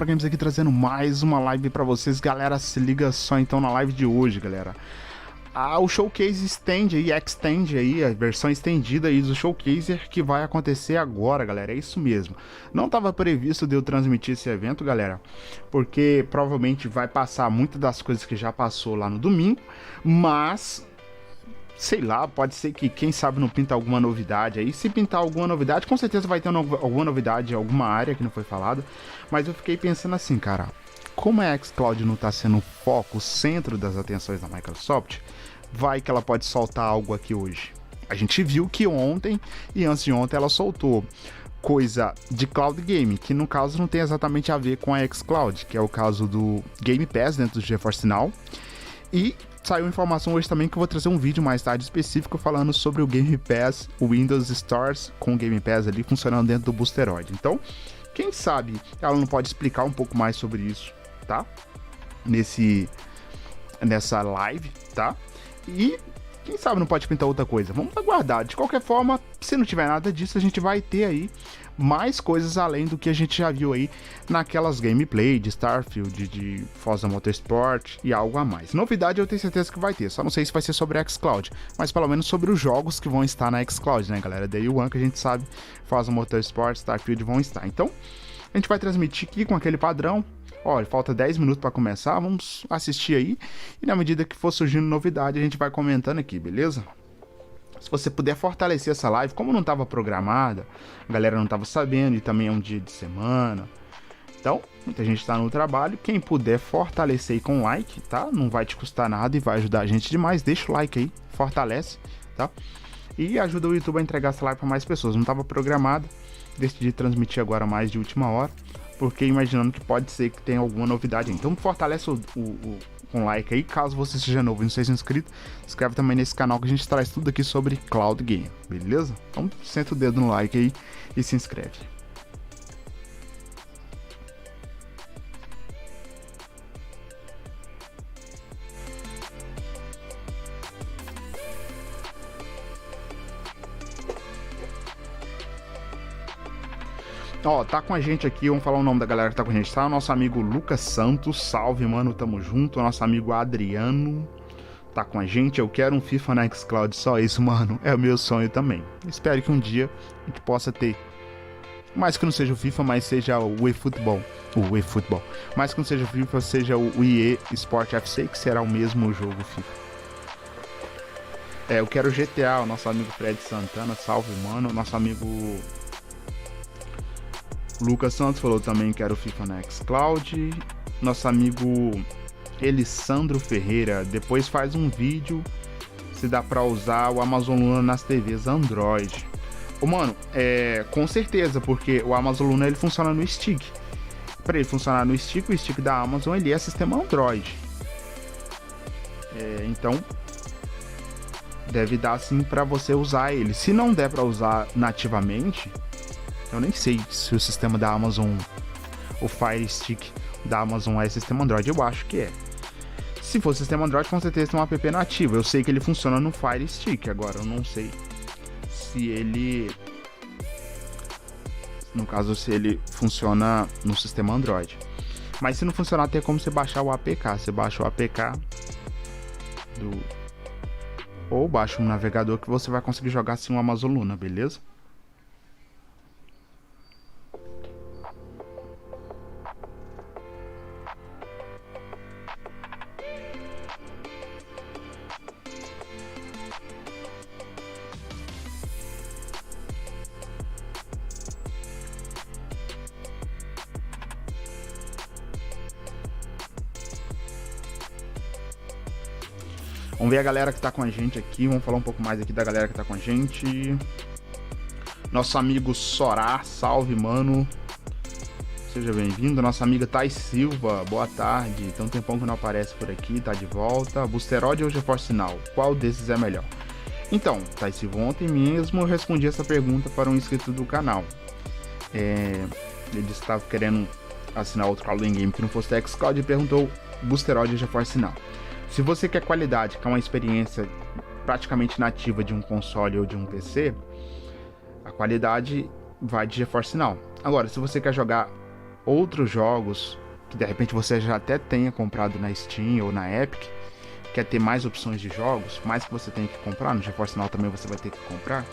Pro Gamers aqui trazendo mais uma live pra vocês, galera. Se liga só então na live de hoje, galera. O Showcase Extend aí, Extend aí, a versão estendida aí do Showcase que vai acontecer agora, galera. É isso mesmo. Não estava previsto de eu transmitir esse evento, galera, porque provavelmente vai passar muitas das coisas que já passou lá no domingo, mas sei lá, pode ser que, quem sabe, não pinta alguma novidade aí. Se pintar alguma novidade, com certeza vai ter alguma novidade em alguma área que não foi falada. Mas eu fiquei pensando assim, cara, como a Xcloud não tá sendo o foco, o centro das atenções da Microsoft, vai que ela pode soltar algo aqui hoje. A gente viu que ontem e antes de ontem ela soltou coisa de cloud game, que no caso não tem exatamente a ver com a Xcloud, que é o caso do Game Pass dentro do GeForce Now. E saiu informação hoje também que eu vou trazer um vídeo mais tarde específico falando sobre o Game Pass, o Windows Stores com o Game Pass ali funcionando dentro do BOOSTEROID. Então, quem sabe ela não pode explicar um pouco mais sobre isso, tá? Nessa live, tá? E quem sabe não pode pintar outra coisa. Vamos aguardar. De qualquer forma, se não tiver nada disso, a gente vai ter aí mais coisas além do que a gente já viu aí naquelas gameplay de Starfield, de Forza Motorsport e algo a mais. Novidade eu tenho certeza que vai ter, só não sei se vai ser sobre a Xcloud, mas pelo menos sobre os jogos que vão estar na Xcloud, né, galera? Day One, que a gente sabe, Forza Motorsport, Starfield vão estar. Então, a gente vai transmitir aqui com aquele padrão. Olha, falta 10 minutos para começar, vamos assistir aí, e na medida que for surgindo novidade, a gente vai comentando aqui, beleza? Se você puder fortalecer essa live, como não estava programada, a galera não estava sabendo, e também é um dia de semana, então, muita gente está no trabalho, quem puder fortalecer aí com like, tá? Não vai te custar nada e vai ajudar a gente demais, deixa o like aí, fortalece, tá? E ajuda o YouTube a entregar essa live para mais pessoas, não estava programada, decidi transmitir agora mais de última hora, porque imaginando que pode ser que tenha alguma novidade aí. Então fortalece com like aí, caso você seja novo e não seja inscrito, se inscreve também nesse canal que a gente traz tudo aqui sobre Cloud Game, beleza? Então senta o dedo no like aí e se inscreve. Ó, tá com a gente aqui, vamos falar o nome da galera que tá com a gente, tá? O nosso amigo Lucas Santos, salve, mano, tamo junto. O nosso amigo Adriano tá com a gente. Eu quero um FIFA na Xcloud, só isso, mano, é o meu sonho também. Espero que um dia a gente possa ter, mais que não seja o FIFA, mas seja o eFootball, mais que não seja o FIFA, seja o EA Sport FC, que será o mesmo jogo FIFA. Eu quero o GTA, o nosso amigo Fred Santana, salve, mano. O nosso amigo Lucas Santos falou também que era o FIFA na Xcloud. Nosso amigo Elisandro Ferreira depois faz um vídeo se dá para usar o Amazon Luna nas TVs Android. Mano, com certeza, porque o Amazon Luna ele funciona no stick. Para ele funcionar no stick, o stick da Amazon ele é sistema Android. Então deve dar sim para você usar ele. Se não der para usar nativamente, eu nem sei se o sistema da Amazon, o Fire Stick da Amazon é sistema Android, eu acho que é. Se for sistema Android, com certeza tem um app nativo. Eu sei que ele funciona no Fire Stick, agora eu não sei se ele, no caso, se ele funciona no sistema Android. Mas se não funcionar, tem como você baixar o APK. Você baixa o APK ou baixa um navegador que você vai conseguir jogar assim o Amazon Luna, beleza? Vamos ver a galera que tá com a gente aqui, vamos falar um pouco mais aqui da galera que tá com a gente. Nosso amigo Sorá, salve, mano. Seja bem-vindo. Nossa amiga Thais Silva, boa tarde. Tem um tempão que não aparece por aqui, tá de volta. Boosteroid ou GeForce Now? Qual desses é melhor? Então, Thais Silva, ontem mesmo eu respondi essa pergunta para um inscrito do canal. Ele disse que estava querendo assinar outro Cloud Game que não fosse Xcloud e perguntou Boosteroid ou GeForce Now. Se você quer qualidade, quer uma experiência praticamente nativa de um console ou de um PC, a qualidade vai de GeForce Now. Agora, se você quer jogar outros jogos que de repente você já até tenha comprado na Steam ou na Epic, quer ter mais opções de jogos, mais que você tem que comprar, no GeForce Now também você vai ter que comprar,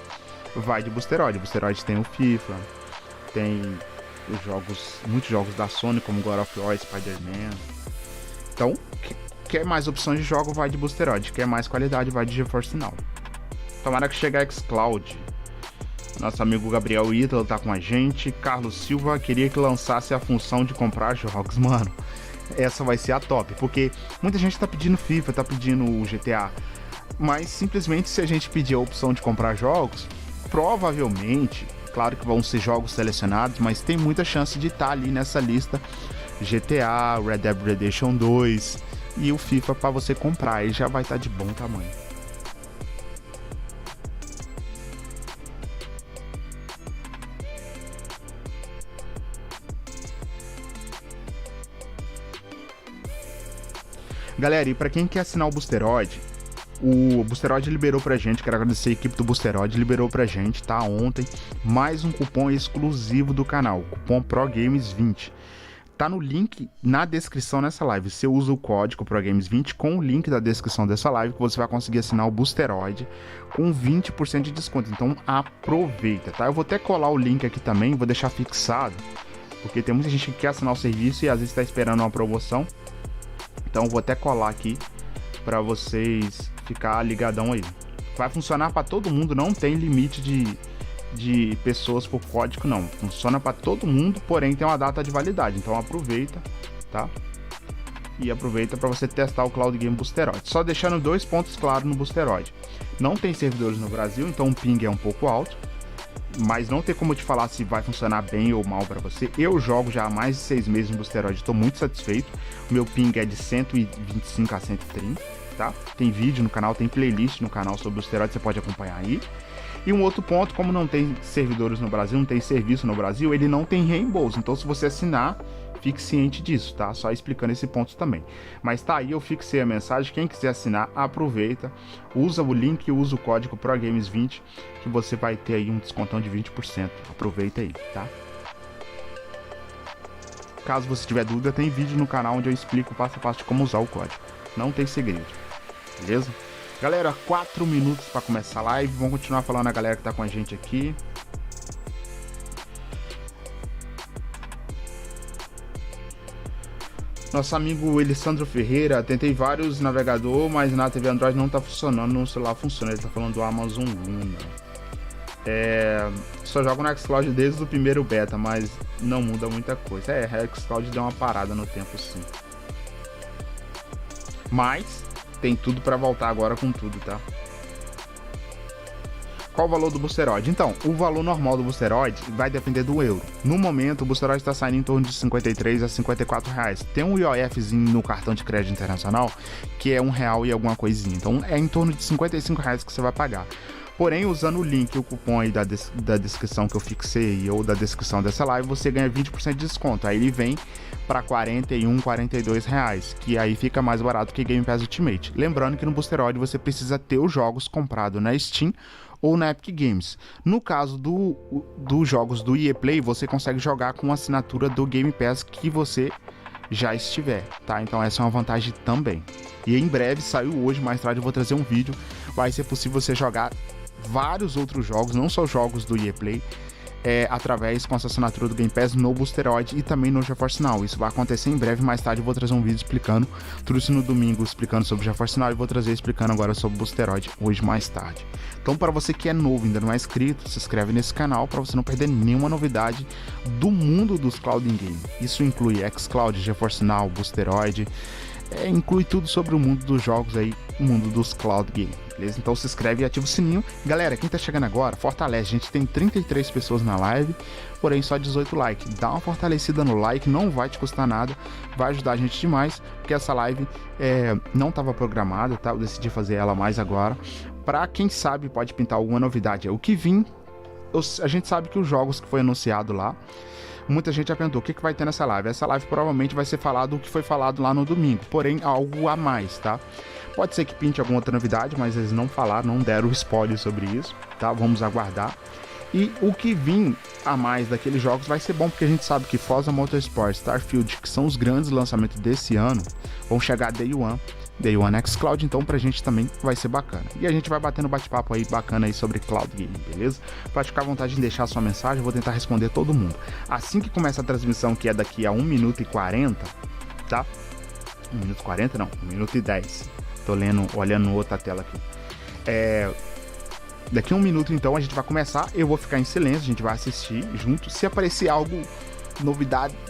vai de BOOSTEROID. BOOSTEROID tem o FIFA, tem os jogos, muitos jogos da Sony, como God of War, Spider-Man. Então, quer mais opções de jogo, vai de BOOSTEROID. Quer mais qualidade, vai de GeForce Now. Tomara que chegue a Xcloud. Nosso amigo Gabriel Ítalo tá com a gente. Carlos Silva queria que lançasse a função de comprar jogos. Mano, essa vai ser a top, porque muita gente tá pedindo FIFA, tá pedindo o GTA, mas simplesmente se a gente pedir a opção de comprar jogos, provavelmente, claro que vão ser jogos selecionados, mas tem muita chance de estar ali nessa lista GTA, Red Dead Redemption 2 e o FIFA para você comprar, e já vai estar de bom tamanho. Galera, e para quem quer assinar o BOOSTEROID, o BOOSTEROID liberou pra gente, quero agradecer a equipe do BOOSTEROID, liberou pra gente, tá, ontem, mais um cupom exclusivo do canal, cupom PROGAMES20. Tá no link na descrição nessa live. Você usa o código PROGAMES20 com o link da descrição dessa live, que você vai conseguir assinar o BOOSTEROID com 20% de desconto. Então aproveita, tá? Eu vou até colar o link aqui também, vou deixar fixado, porque tem muita gente que quer assinar o serviço e às vezes está esperando uma promoção. Então vou até colar aqui para vocês ficar ligadão aí. Vai funcionar para todo mundo, não tem limite de pessoas por código, não. Funciona para todo mundo, porém tem uma data de validade. Então aproveita, tá? E aproveita para você testar o Cloud Game BOOSTEROID. Só deixando 2 pontos claros no BOOSTEROID. Não tem servidores no Brasil, então o ping é um pouco alto. Mas não tem como eu te falar se vai funcionar bem ou mal para você. Eu jogo já há mais de 6 meses no BOOSTEROID, estou muito satisfeito. O meu ping é de 125 a 130, tá? Tem vídeo no canal, tem playlist no canal sobre o BOOSTEROID, você pode acompanhar aí. E um outro ponto, como não tem servidores no Brasil, não tem serviço no Brasil, ele não tem reembolso. Então se você assinar, fique ciente disso, tá? Só explicando esse ponto também. Mas tá aí, eu fixei a mensagem. Quem quiser assinar, aproveita. Usa o link e usa o código PROGAMES20, que você vai ter aí um descontão de 20%. Aproveita aí, tá? Caso você tiver dúvida, tem vídeo no canal onde eu explico passo a passo de como usar o código. Não tem segredo, beleza? Galera, 4 minutos para começar a live. Vamos continuar falando a galera que tá com a gente aqui. Nosso amigo Alessandro Ferreira, tentei vários navegadores, mas na TV Android não tá funcionando, no celular funciona. Ele tá falando do Amazon Luna. Só jogo no Xcloud desde o primeiro beta, mas não muda muita coisa. A Xcloud deu uma parada no tempo, sim. Mas tem tudo para voltar agora com tudo, tá? Qual o valor do BOOSTEROID? Então, o valor normal do BOOSTEROID vai depender do euro. No momento, o BOOSTEROID está saindo em torno de 53 a 54 reais. Tem um IOFzinho no cartão de crédito internacional, que é R$1 e alguma coisinha. Então, é em torno de 55 reais que você vai pagar. Porém, usando o link e o cupom aí da descrição que eu fixei ou da descrição dessa live, você ganha 20% de desconto. Aí ele vem para 41, 42 reais, que aí fica mais barato que Game Pass Ultimate. Lembrando que no BOOSTEROID você precisa ter os jogos comprados na Steam ou na Epic Games. No caso dos jogos do EA Play, você consegue jogar com a assinatura do Game Pass que você já estiver, tá? Então essa é uma vantagem também. E em breve, saiu hoje, mais tarde eu vou trazer um vídeo, vai ser possível você jogar vários outros jogos, não só jogos do EA Play, através com essa assinatura do Game Pass no BOOSTEROID e também no GeForce Now. Isso vai acontecer em breve, mais tarde eu vou trazer um vídeo explicando, trouxe no domingo explicando sobre o GeForce Now e vou trazer explicando agora sobre o BOOSTEROID hoje mais tarde. Então, para você que é novo, ainda não é inscrito, se inscreve nesse canal para você não perder nenhuma novidade do mundo dos Cloud Game. Isso inclui Xcloud, GeForce Now, BOOSTEROID, inclui tudo sobre o mundo dos jogos aí, o mundo dos Cloud Game, beleza? Então se inscreve e ativa o sininho. Galera, quem tá chegando agora, fortalece, a gente tem 33 pessoas na live, porém só 18 likes. Dá uma fortalecida no like, não vai te custar nada, vai ajudar a gente demais, porque essa live não estava programada, tá? Eu decidi fazer ela mais agora, para quem sabe pode pintar alguma novidade. O que vim, a gente sabe que os jogos que foi anunciado lá, muita gente já perguntou o que vai ter nessa live. Essa live provavelmente vai ser falado o que foi falado lá no domingo, porém algo a mais, tá? Pode ser que pinte alguma outra novidade, mas eles não falaram, não deram spoiler sobre isso, tá? Vamos aguardar. E o que vir a mais daqueles jogos vai ser bom, porque a gente sabe que Forza Motorsport, Starfield, que são os grandes lançamentos desse ano, vão chegar Day One Xcloud, então pra gente também vai ser bacana. E a gente vai batendo bate-papo aí bacana aí sobre Cloud Gaming, beleza? Pode ficar à vontade de deixar a sua mensagem, eu vou tentar responder todo mundo. Assim que começa a transmissão, que é daqui a 1 minuto e 40, tá? 1 minuto e 40 não, 1 minuto e 10. Tô olhando outra tela aqui. Daqui a 1 minuto então a gente vai começar, eu vou ficar em silêncio, a gente vai assistir junto. Se aparecer algo,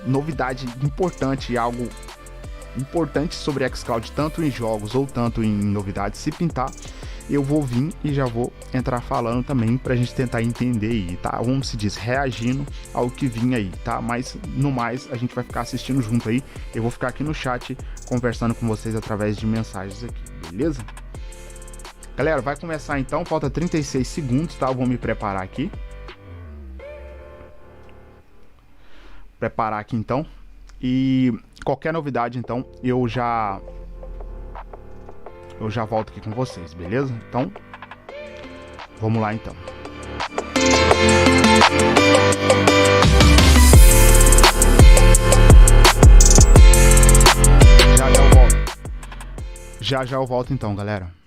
novidade importante, algo importante sobre Xcloud, tanto em jogos ou tanto em novidades, se pintar, eu vou vir e já vou entrar falando também pra gente tentar entender aí, tá? Vamos se diz, reagindo ao que vinha aí, tá? Mas no mais, a gente vai ficar assistindo junto aí, eu vou ficar aqui no chat conversando com vocês através de mensagens aqui, beleza? Galera, vai começar então, falta 36 segundos, tá? Eu vou me preparar aqui. Preparar aqui então. E qualquer novidade então, eu já volto aqui com vocês, beleza? Então, vamos lá então. Já eu volto. Já eu volto então, galera.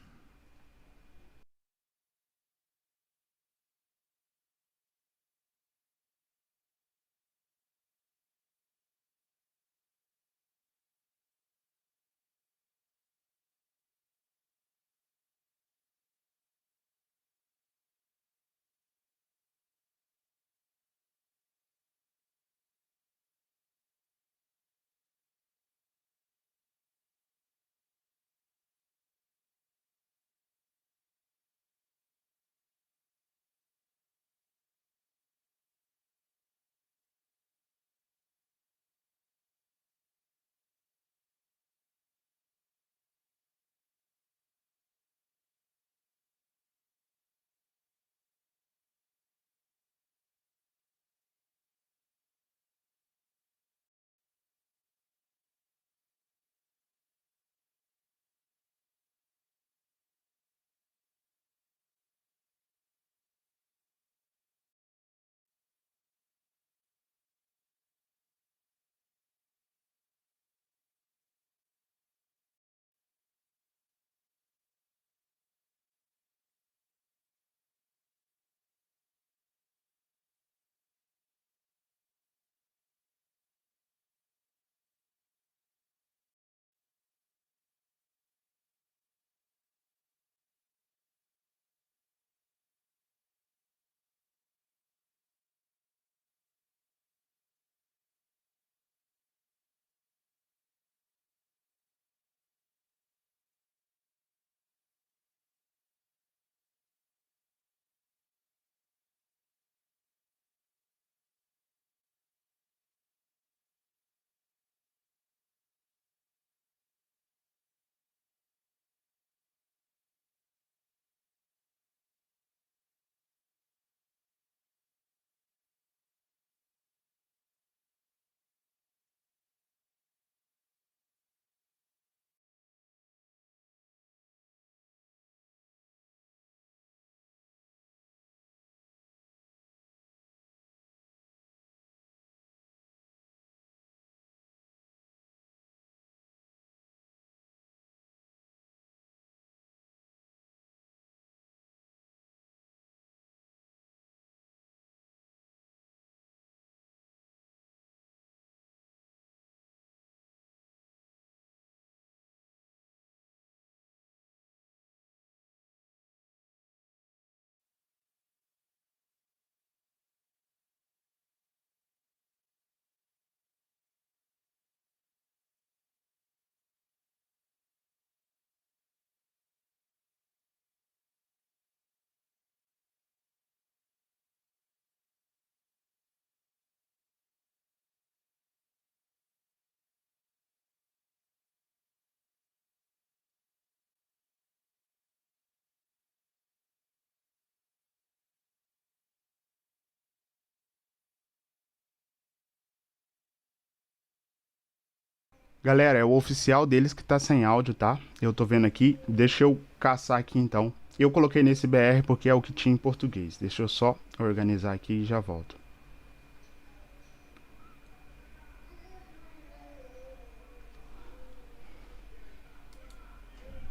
Galera, é o oficial deles que tá sem áudio, tá? Eu tô vendo aqui, deixa eu caçar aqui então Eu coloquei nesse BR porque é o que tinha em português. Deixa eu só organizar aqui e já volto.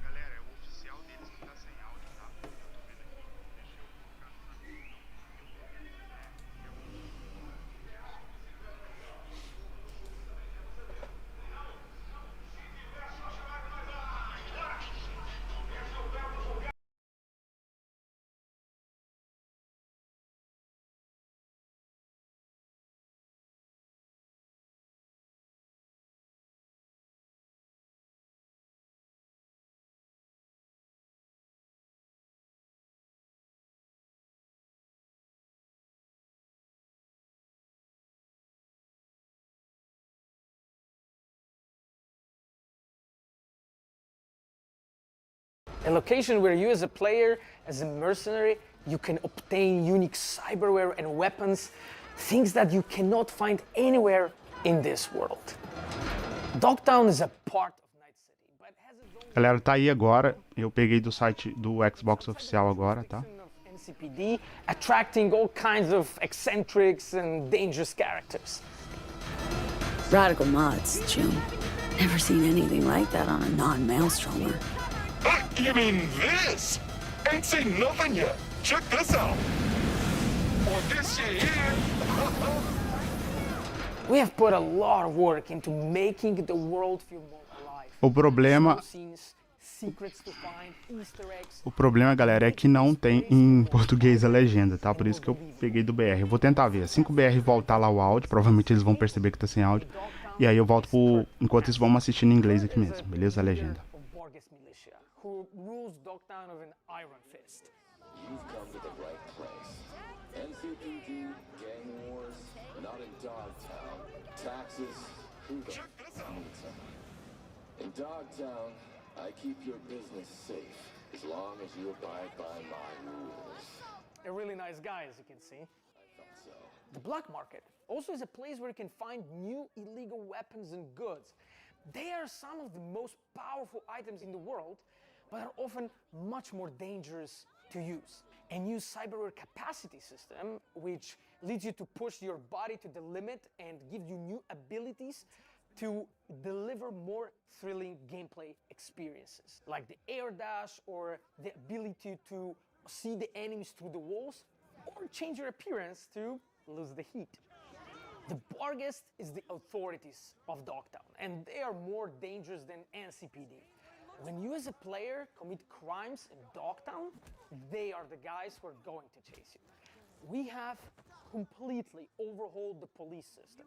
Galera, o oficial deles não tá sem áudio, tá? Eu tô vendo aqui. Deixa eu colocar nos amigos não. A location where you as a player, as a mercenary, you can obtain unique cyberware and weapons, things that you cannot find anywhere in this world. Dogtown is a part of Night City, but has its own Galera, tá aí agora. Eu peguei do site do Xbox oficial agora, tá? NCPD, attracting all kinds of eccentrics and dangerous characters. Radical mods, June. Never seen anything like that on a non-maelstromer. You mean this? Ain't seen nothing yet. Check this out. Or this here. We have put a lot of work into making the world feel more alive. O problema, Scenes, secrets to find, Easter eggs. galera, é que não tem em português a legenda, tá? Por isso que eu peguei do BR. Eu vou tentar ver. Assim que o BR voltar lá o áudio, provavelmente eles vão perceber que tá sem áudio. E aí eu volto pro... Enquanto isso, vamos assistindo em inglês aqui mesmo, beleza? A legenda. Who rules Dogtown of an iron fist. You've come to the right place. NCPD, gang wars, not in Dogtown. Taxes, who the needs them? In Dogtown, I keep your business safe as long as you abide by my rules. A really nice guy, as you can see. I thought so. The black market also is a place where you can find new illegal weapons and goods. They are some of the most powerful items in the world, but are often much more dangerous to use. A new cyberware capacity system, which leads you to push your body to the limit and gives you new abilities to deliver more thrilling gameplay experiences, like the air dash or the ability to see the enemies through the walls, or change your appearance to lose the heat. The Barghest is the authorities of Dogtown, and they are more dangerous than NCPD. When you as a player commit crimes in Dogtown, they are the guys who are going to chase you. We have completely overhauled the police system.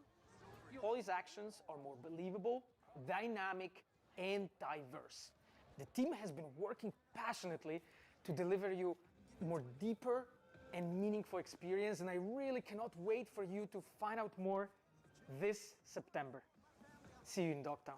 Police actions are more believable, dynamic, and diverse. The team has been working passionately to deliver you more deeper and meaningful experience, and I really cannot wait for you to find out more this September. See you in Dogtown.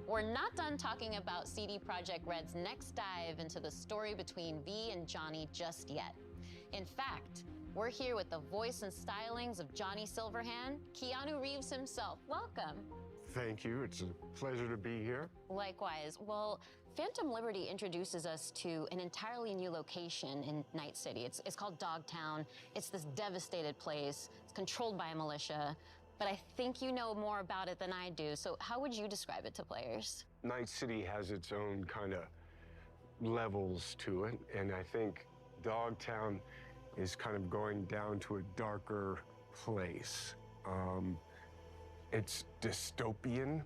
We're not done talking about CD Projekt Red's next dive into the story between V and Johnny just yet. In fact, we're here with the voice and stylings of Johnny Silverhand, Keanu Reeves himself. Welcome. Thank you. It's a pleasure to be here. Likewise. Well, Phantom Liberty introduces us to an entirely new location in Night City. It's called Dogtown. It's this devastated place. It's controlled by a militia. But I think you know more about it than I do, so how would you describe it to players? Night City has its own kind of levels to it, and I think Dogtown is kind of going down to a darker place. It's dystopian.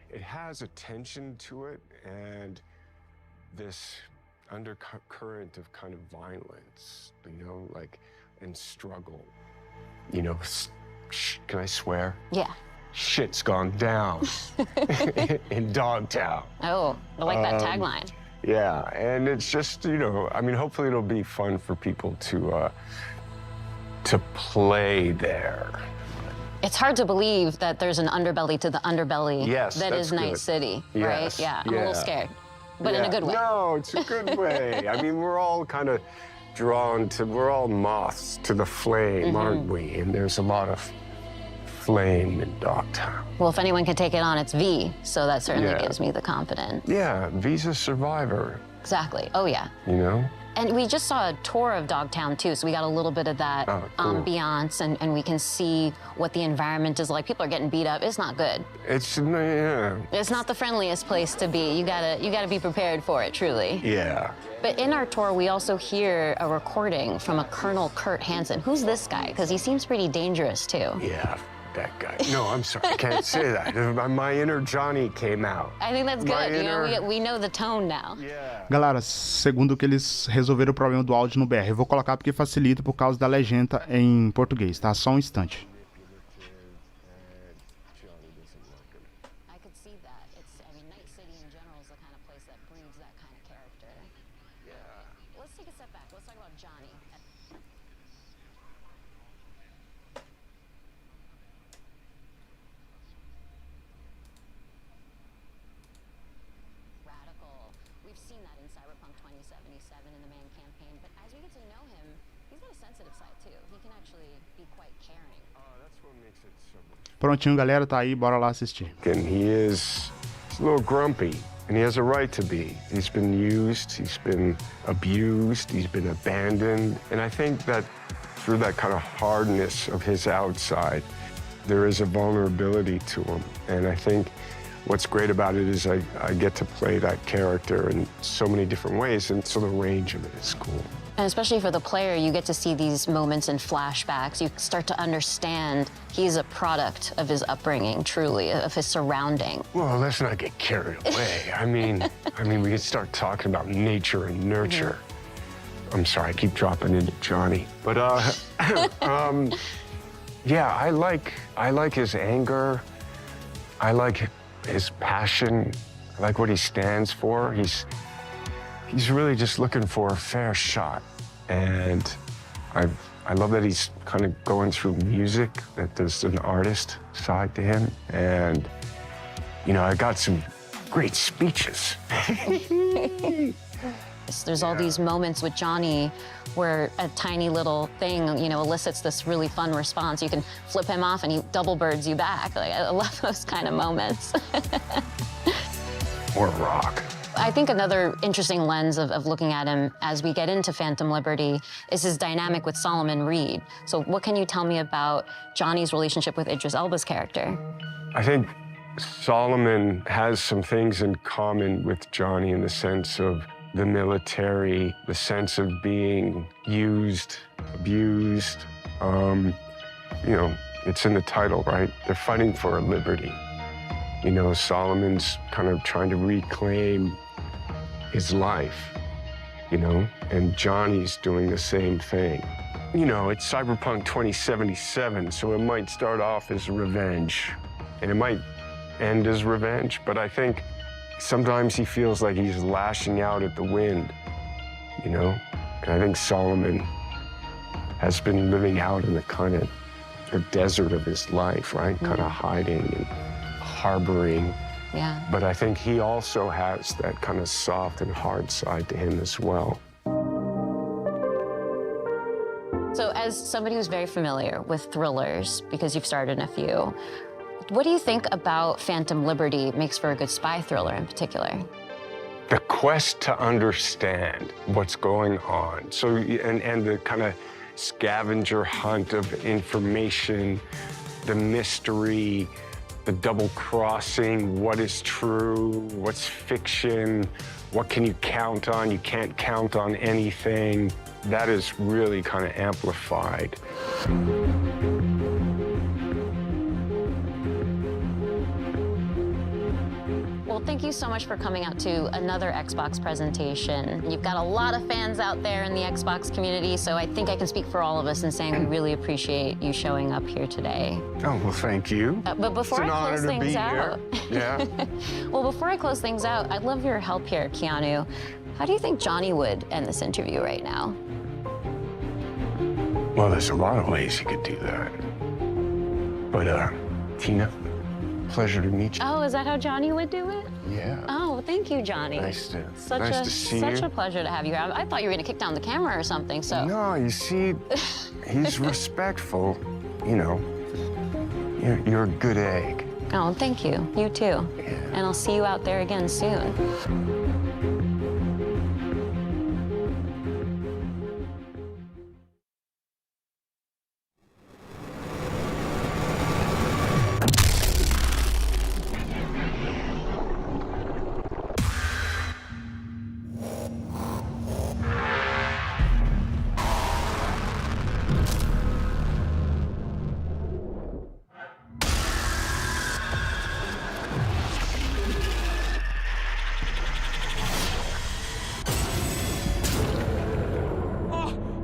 It has a tension to it, and this undercurrent of kind of violence, you know, like, and struggle. You know, can I swear? Yeah. Shit's gone down in Dogtown. Oh, I like that tagline. Yeah, and it's just, you know, I mean, hopefully it'll be fun for people to play there. It's hard to believe that there's an underbelly to the underbelly Yes, that is that's Night good. City, Yes, right? Yeah, I'm a little scared. but in a good way. No, it's a good way. I mean, we're all kind of we're all moths to the flame, aren't we? And there's a lot of flame in Dogtown. Well, if anyone can take it on, it's V, so that certainly gives me the confidence. Yeah, V's a survivor. Exactly. Oh, yeah. You know? And we just saw a tour of Dogtown, too, so we got a little bit of that ambiance, and we can see what the environment is like. People are getting beat up. It's not good. It's, yeah. It's not the friendliest place to be. You gotta be prepared for it, truly. Yeah. But in our tour, we also hear a recording from a Colonel Kurt Hansen. Who's this guy? Because he seems pretty dangerous, too. Yeah, that guy. No, I'm sorry, I can't say that. My inner Johnny came out. I think that's good. You know, we know the tone now. Yeah. Galera, segundo que eles resolveram o problema do áudio no BR, eu vou colocar porque facilita por causa da legenda em português, tá? Só um instante. I could see that. I mean, Night City in general is the kind of place that breeds that kind of character. Yeah. Let's take a step back. Let's talk about Johnny. Radical. We've seen that in Cyberpunk 2077 in the Man campaign, but as we get to know him, he's got a sensitive side too. He can actually be quite caring. That's what makes it so much. Prontinho, galera, tá aí, bora lá assistir. And he's a little grumpy, and he has a right to be. He's been used, he's been abused, he's been abandoned, and I think that through that kind of hardness of his outside, there is a vulnerability to him, and I think what's great about it is I get to play that character in so many different ways, and so the range of it is cool. And especially for the player, you get to see these moments in flashbacks. You start to understand he's a product of his upbringing, truly, of his surrounding. Well, let's not get carried away. I mean, we can start talking about nature and nurture. I'm sorry, I keep dropping into Johnny. But, yeah, I like his anger. I like his passion. I like what he stands for. He's really just looking for a fair shot. And I love that he's kind of going through music, that there's an artist side to him. And, you know, I got some great speeches. There's all these moments with Johnny where a tiny little thing, you know, elicits this really fun response. You can flip him off and he double birds you back. Like, I love those kind of moments. Or rock. I think another interesting lens of looking at him as we get into Phantom Liberty is his dynamic with Solomon Reed. So what can you tell me about Johnny's relationship with Idris Elba's character? I think Solomon has some things in common with Johnny in the sense of the military, the sense of being used, abused. You know, it's in the title, right? They're fighting for a liberty. You know, Solomon's kind of trying to reclaim his life, you know, and Johnny's doing the same thing. You know, it's Cyberpunk 2077, so it might start off as revenge, and it might end as revenge, but I think sometimes he feels like he's lashing out at the wind, you know? And I think Solomon has been living out in the kind of the desert of his life, right? Kind of hiding and harboring. Yeah. But I think he also has that kind of soft and hard side to him as well. So as somebody who's very familiar with thrillers, because you've starred in a few, what do you think about Phantom Liberty makes for a good spy thriller in particular? The quest to understand what's going on. So, and the kind of scavenger hunt of information, the mystery, the double crossing, what is true, what's fiction, what can you count on, you can't count on anything. That is really kind of amplified. Well, thank you so much for coming out to another Xbox presentation. You've got a lot of fans out there in the Xbox community, so I think I can speak for all of us in saying we really appreciate you showing up here today. Oh, well, thank you. But before I close things out, Yeah. well, before I close things out, I'd love your help here, Keanu. How do you think Johnny would end this interview right now? Well, there's a lot of ways you could do that. But, Tina, Pleasure to meet you. Oh, is that how Johnny would do it? Yeah. Oh, thank you, Johnny. Nice to see such you. a pleasure to have you. I thought you were going to kick down the camera or something, so. No, you see, he's respectful. You know, you're a good egg. Oh, thank you. You too. Yeah. And I'll see you out there again soon.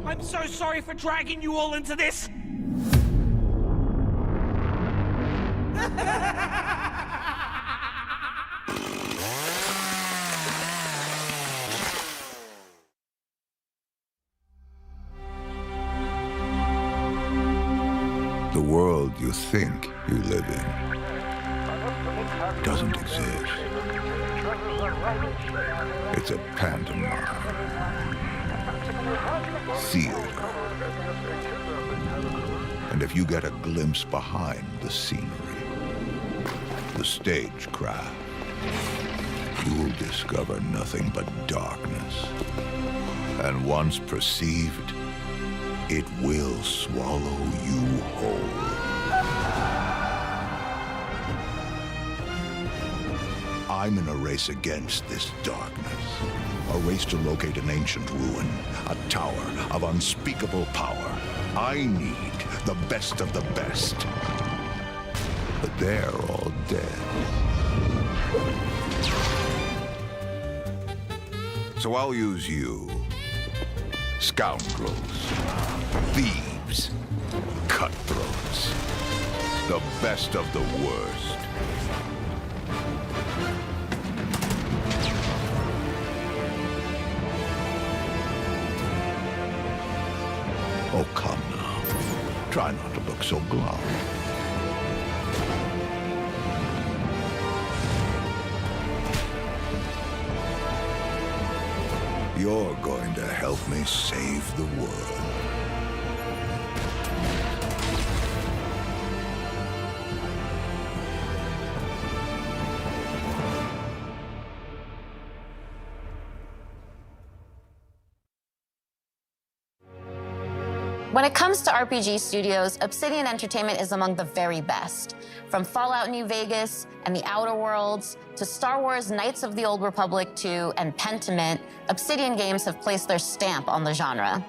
I'm so sorry for dragging you all into this. The world you think you live in doesn't exist. It's a pantomime. Theater. And if you get a glimpse behind the scenery, the stagecraft, you'll discover nothing but darkness. And once perceived, it will swallow you whole. I'm in a race against this darkness. A race to locate an ancient ruin, a tower of unspeakable power. I need the best of the best. But they're all dead. So I'll use you. Scoundrels, thieves, cutthroats, the best of the worst. Oh, come now. Try not to look so glum. You're going to help me save the world. When it comes to RPG studios, Obsidian Entertainment is among the very best. From Fallout New Vegas and The Outer Worlds to Star Wars Knights of the Old Republic 2 and Pentiment, Obsidian games have placed their stamp on the genre.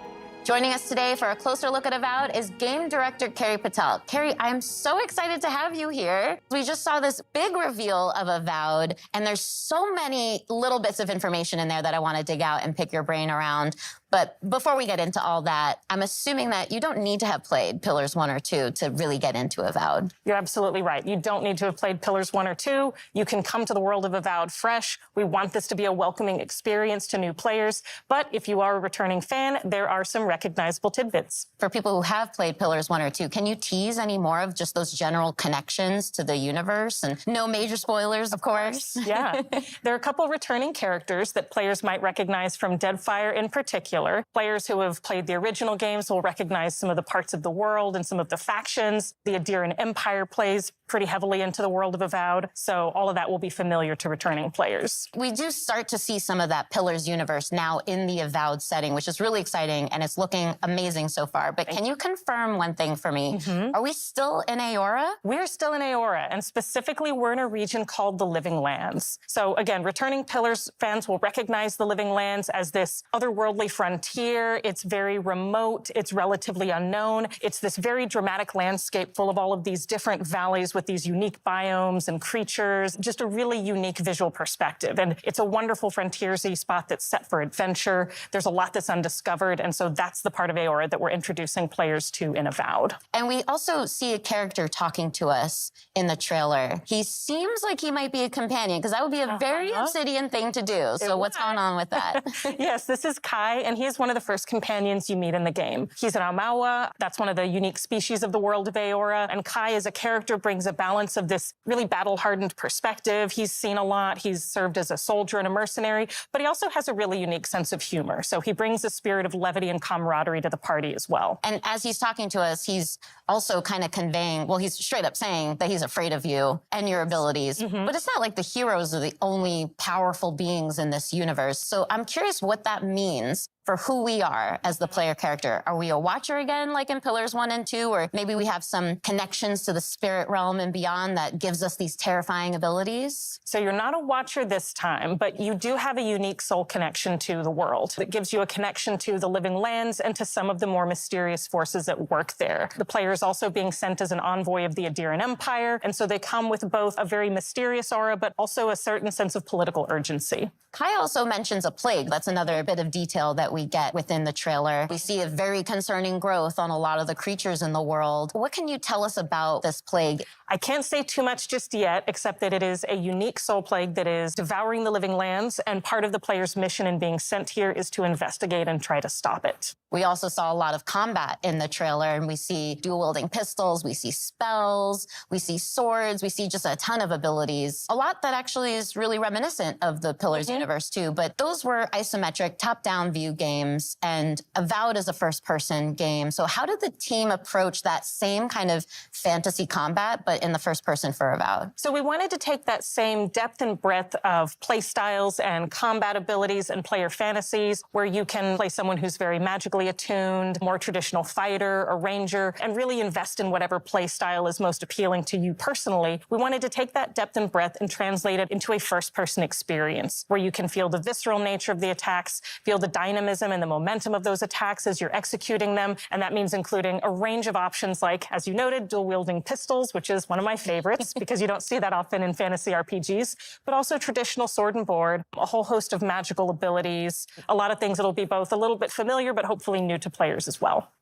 Joining us today for a closer look at Avowed is game director Carrie Patel. Carrie, I'm so excited to have you here. We just saw this big reveal of Avowed, and there's so many little bits of information in there that I want to dig out and pick your brain around. But before we get into all that, I'm assuming that you don't need to have played Pillars 1 or 2 to really get into Avowed. You're absolutely right. You don't need to have played Pillars 1 or 2. You can come to the world of Avowed fresh. We want this to be a welcoming experience to new players. But if you are a returning fan, there are some recognizable tidbits. For people who have played Pillars 1 or 2, can you tease any more of just those general connections to the universe? And no major spoilers, of course. Yeah. There are a couple returning characters that players might recognize from Deadfire in particular. Players who have played the original games will recognize some of the parts of the world and some of the factions. The Adiran Empire plays pretty heavily into the world of Avowed, so all of that will be familiar to returning players. We do start to see some of that Pillars universe now in the Avowed setting, which is really exciting, and it's looking amazing so far. But can you confirm one thing for me? Are we still in Eora? We're still in Eora, and specifically we're in a region called the Living Lands. So again, returning Pillars fans will recognize the Living Lands as this otherworldly frontier. It's very remote. It's relatively unknown. It's this very dramatic landscape full of all of these different valleys with these unique biomes and creatures, just a really unique visual perspective. And it's a wonderful frontiersy spot that's set for adventure. There's a lot that's undiscovered, and so that's the part of Eora that we're introducing players to in Avowed. And we also see a character talking to us in the trailer. He seems like he might be a companion, because that would be a very Obsidian thing to do. So what's going on with that? Yes, this is Kai, and he's one of the first companions you meet in the game. He's an Amawa. That's one of the unique species of the world of Eora. And Kai, as a character, brings a balance of this really battle-hardened perspective. He's seen a lot. He's served as a soldier and a mercenary, but he also has a really unique sense of humor. So he brings a spirit of levity and camaraderie to the party as well. And as he's talking to us, he's also kind of conveying, well, he's straight up saying that he's afraid of you and your abilities. But it's not like the heroes are the only powerful beings in this universe. So I'm curious what that means for who we are as the player character. Are we a watcher again, like in Pillars 1 and 2? Or maybe we have some connections to the spirit realm and beyond that gives us these terrifying abilities? So you're not a watcher this time, but you do have a unique soul connection to the world that gives you a connection to the living lands and to some of the more mysterious forces at work there. The player is also being sent as an envoy of the Adiran Empire, and so they come with both a very mysterious aura, but also a certain sense of political urgency. Kai also mentions a plague. That's another bit of detail that we get within the trailer. We see a very concerning growth on a lot of the creatures in the world. What can you tell us about this plague? I can't say too much just yet, except that it is a unique soul plague that is devouring the living lands, and part of the player's mission in being sent here is to investigate and try to stop it. We also saw a lot of combat in the trailer, and we see dual-wielding pistols, we see spells, we see swords, we see just a ton of abilities. A lot that actually is really reminiscent of the Pillars universe, too. But those were isometric, top-down view games, and Avowed as a first-person game. So how did the team approach that same kind of fantasy combat, but in the first person for Avowed? So we wanted to take that same depth and breadth of play styles and combat abilities and player fantasies, where you can play someone who's very magically attuned, more traditional fighter or ranger, and really invest in whatever play style is most appealing to you personally. We wanted to take that depth and breadth and translate it into a first-person experience, where you can feel the visceral nature of the attacks, feel the dynamism and the momentum of those attacks as you're executing them, and that means including a range of options like, as you noted, dual-wielding pistols, which is one of my favorites because you don't see that often in fantasy RPGs, but also traditional sword and board, a whole host of magical abilities, a lot of things that'll be both a little bit familiar but hopefully new to players as well.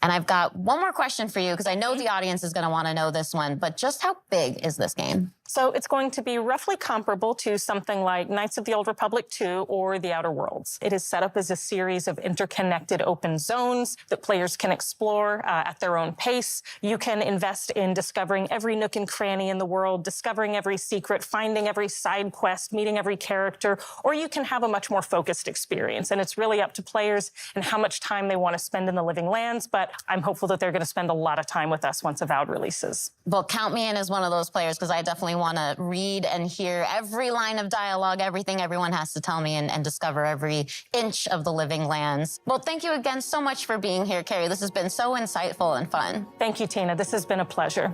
And I've got one more question for you, because I know the audience is going to want to know this one, but just how big is this game? So it's going to be roughly comparable to something like Knights of the Old Republic 2 or The Outer Worlds. It is set up as a series of interconnected open zones that players can explore at their own pace. You can invest in discovering every nook and cranny in the world, discovering every secret, finding every side quest, meeting every character, or you can have a much more focused experience. And it's really up to players and how much time they want to spend in the living lands, but I'm hopeful that they're going to spend a lot of time with us once Avowed releases. Well, count me in as one of those players, because I definitely want to read and hear every line of dialogue, everything everyone has to tell me, and discover every inch of the living lands. Well, thank you again so much for being here, Carrie. This has been so insightful and fun. Thank you, Tina. This has been a pleasure.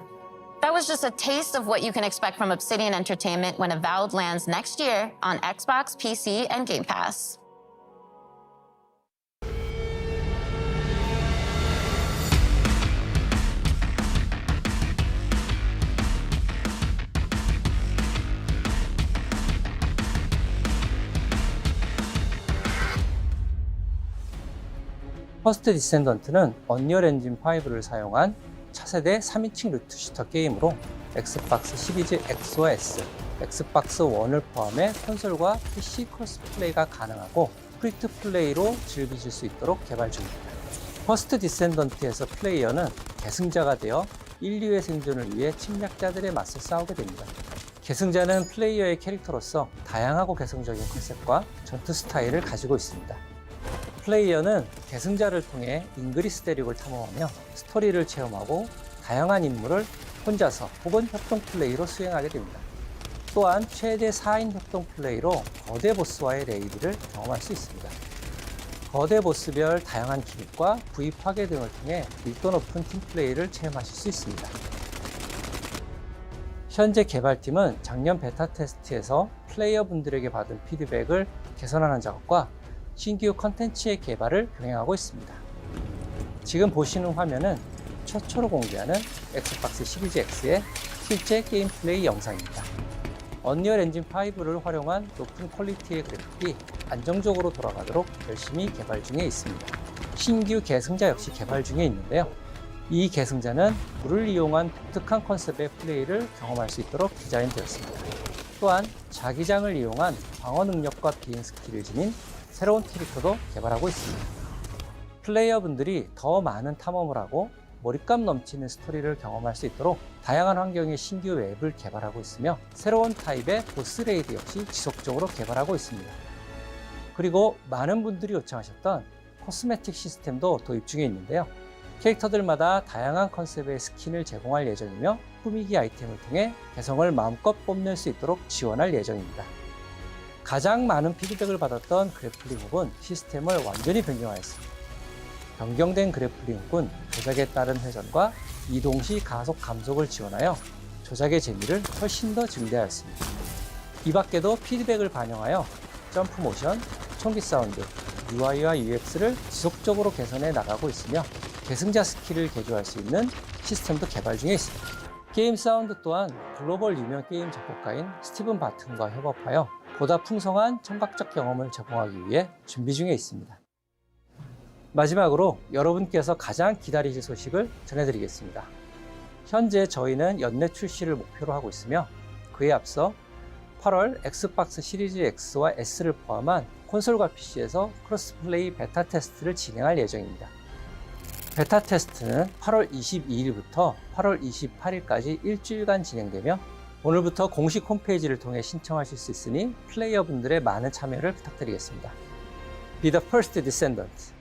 That was just a taste of what you can expect from Obsidian Entertainment when Avowed lands next year on Xbox, PC, and Game Pass. 퍼스트 디센던트는 언리얼 엔진 5를 사용한 차세대 3인칭 루트 슈터 게임으로 엑스박스 시리즈 X와 S, 엑스박스 1을 포함해 콘솔과 PC 크로스 플레이가 가능하고 프리트 플레이로 즐기실 수 있도록 개발 중입니다. 퍼스트 디센던트에서 플레이어는 계승자가 되어 1, 2회 생존을 위해 침략자들의 맞서 싸우게 됩니다. 계승자는 플레이어의 캐릭터로서 다양하고 개성적인 컨셉과 전투 스타일을 가지고 있습니다. 플레이어는 계승자를 통해 잉그리스 대륙을 탐험하며 스토리를 체험하고 다양한 임무를 혼자서 혹은 협동 플레이로 수행하게 됩니다. 또한 최대 4인 협동 플레이로 거대 보스와의 레이드를 경험할 수 있습니다. 거대 보스별 다양한 기믹과 부위 파괴 등을 통해 밀도 높은 팀 플레이를 체험하실 수 있습니다. 현재 개발팀은 작년 베타 테스트에서 플레이어분들에게 받은 피드백을 개선하는 작업과 신규 컨텐츠의 개발을 병행하고 있습니다. 지금 보시는 화면은 최초로 공개하는 엑스박스 시리즈 X의 실제 게임 플레이 영상입니다. 언리얼 엔진 5를 활용한 높은 퀄리티의 그래픽이 안정적으로 돌아가도록 열심히 개발 중에 있습니다. 신규 계승자 역시 개발 중에 있는데요. 이 계승자는 물을 이용한 독특한 컨셉의 플레이를 경험할 수 있도록 디자인되었습니다. 또한 자기장을 이용한 방어 능력과 비행 스킬을 지닌 새로운 캐릭터도 개발하고 있습니다. 플레이어분들이 더 많은 탐험을 하고 몰입감 넘치는 스토리를 경험할 수 있도록 다양한 환경의 신규 맵을 개발하고 있으며 새로운 타입의 보스레이드 역시 지속적으로 개발하고 있습니다. 그리고 많은 분들이 요청하셨던 코스메틱 시스템도 도입 중에 있는데요. 캐릭터들마다 다양한 컨셉의 스킨을 제공할 예정이며 꾸미기 아이템을 통해 개성을 마음껏 뽐낼 수 있도록 지원할 예정입니다. 가장 많은 피드백을 받았던 그래플링 훅은 시스템을 완전히 변경하였습니다. 변경된 그래플링 훅은 조작에 따른 회전과 이동 시 가속 감속을 지원하여 조작의 재미를 훨씬 더 증대하였습니다. 이 밖에도 피드백을 반영하여 점프 모션, 총기 사운드, UI와 UX를 지속적으로 개선해 나가고 있으며 계승자 스킬을 개조할 수 있는 시스템도 개발 중에 있습니다. 게임 사운드 또한 글로벌 유명 게임 작곡가인 스티븐 바튼과 협업하여 보다 풍성한 청각적 경험을 제공하기 위해 준비 중에 있습니다. 마지막으로 여러분께서 가장 기다리실 소식을 전해드리겠습니다. 현재 저희는 연내 출시를 목표로 하고 있으며 그에 앞서 8월 엑스박스 시리즈 X와 S를 포함한 콘솔과 PC에서 크로스플레이 베타 테스트를 진행할 예정입니다. 베타 테스트는 8월 22일부터 8월 28일까지 일주일간 진행되며 오늘부터 공식 홈페이지를 통해 신청하실 수 있으니 플레이어분들의 많은 참여를 부탁드리겠습니다. Be the first descendant.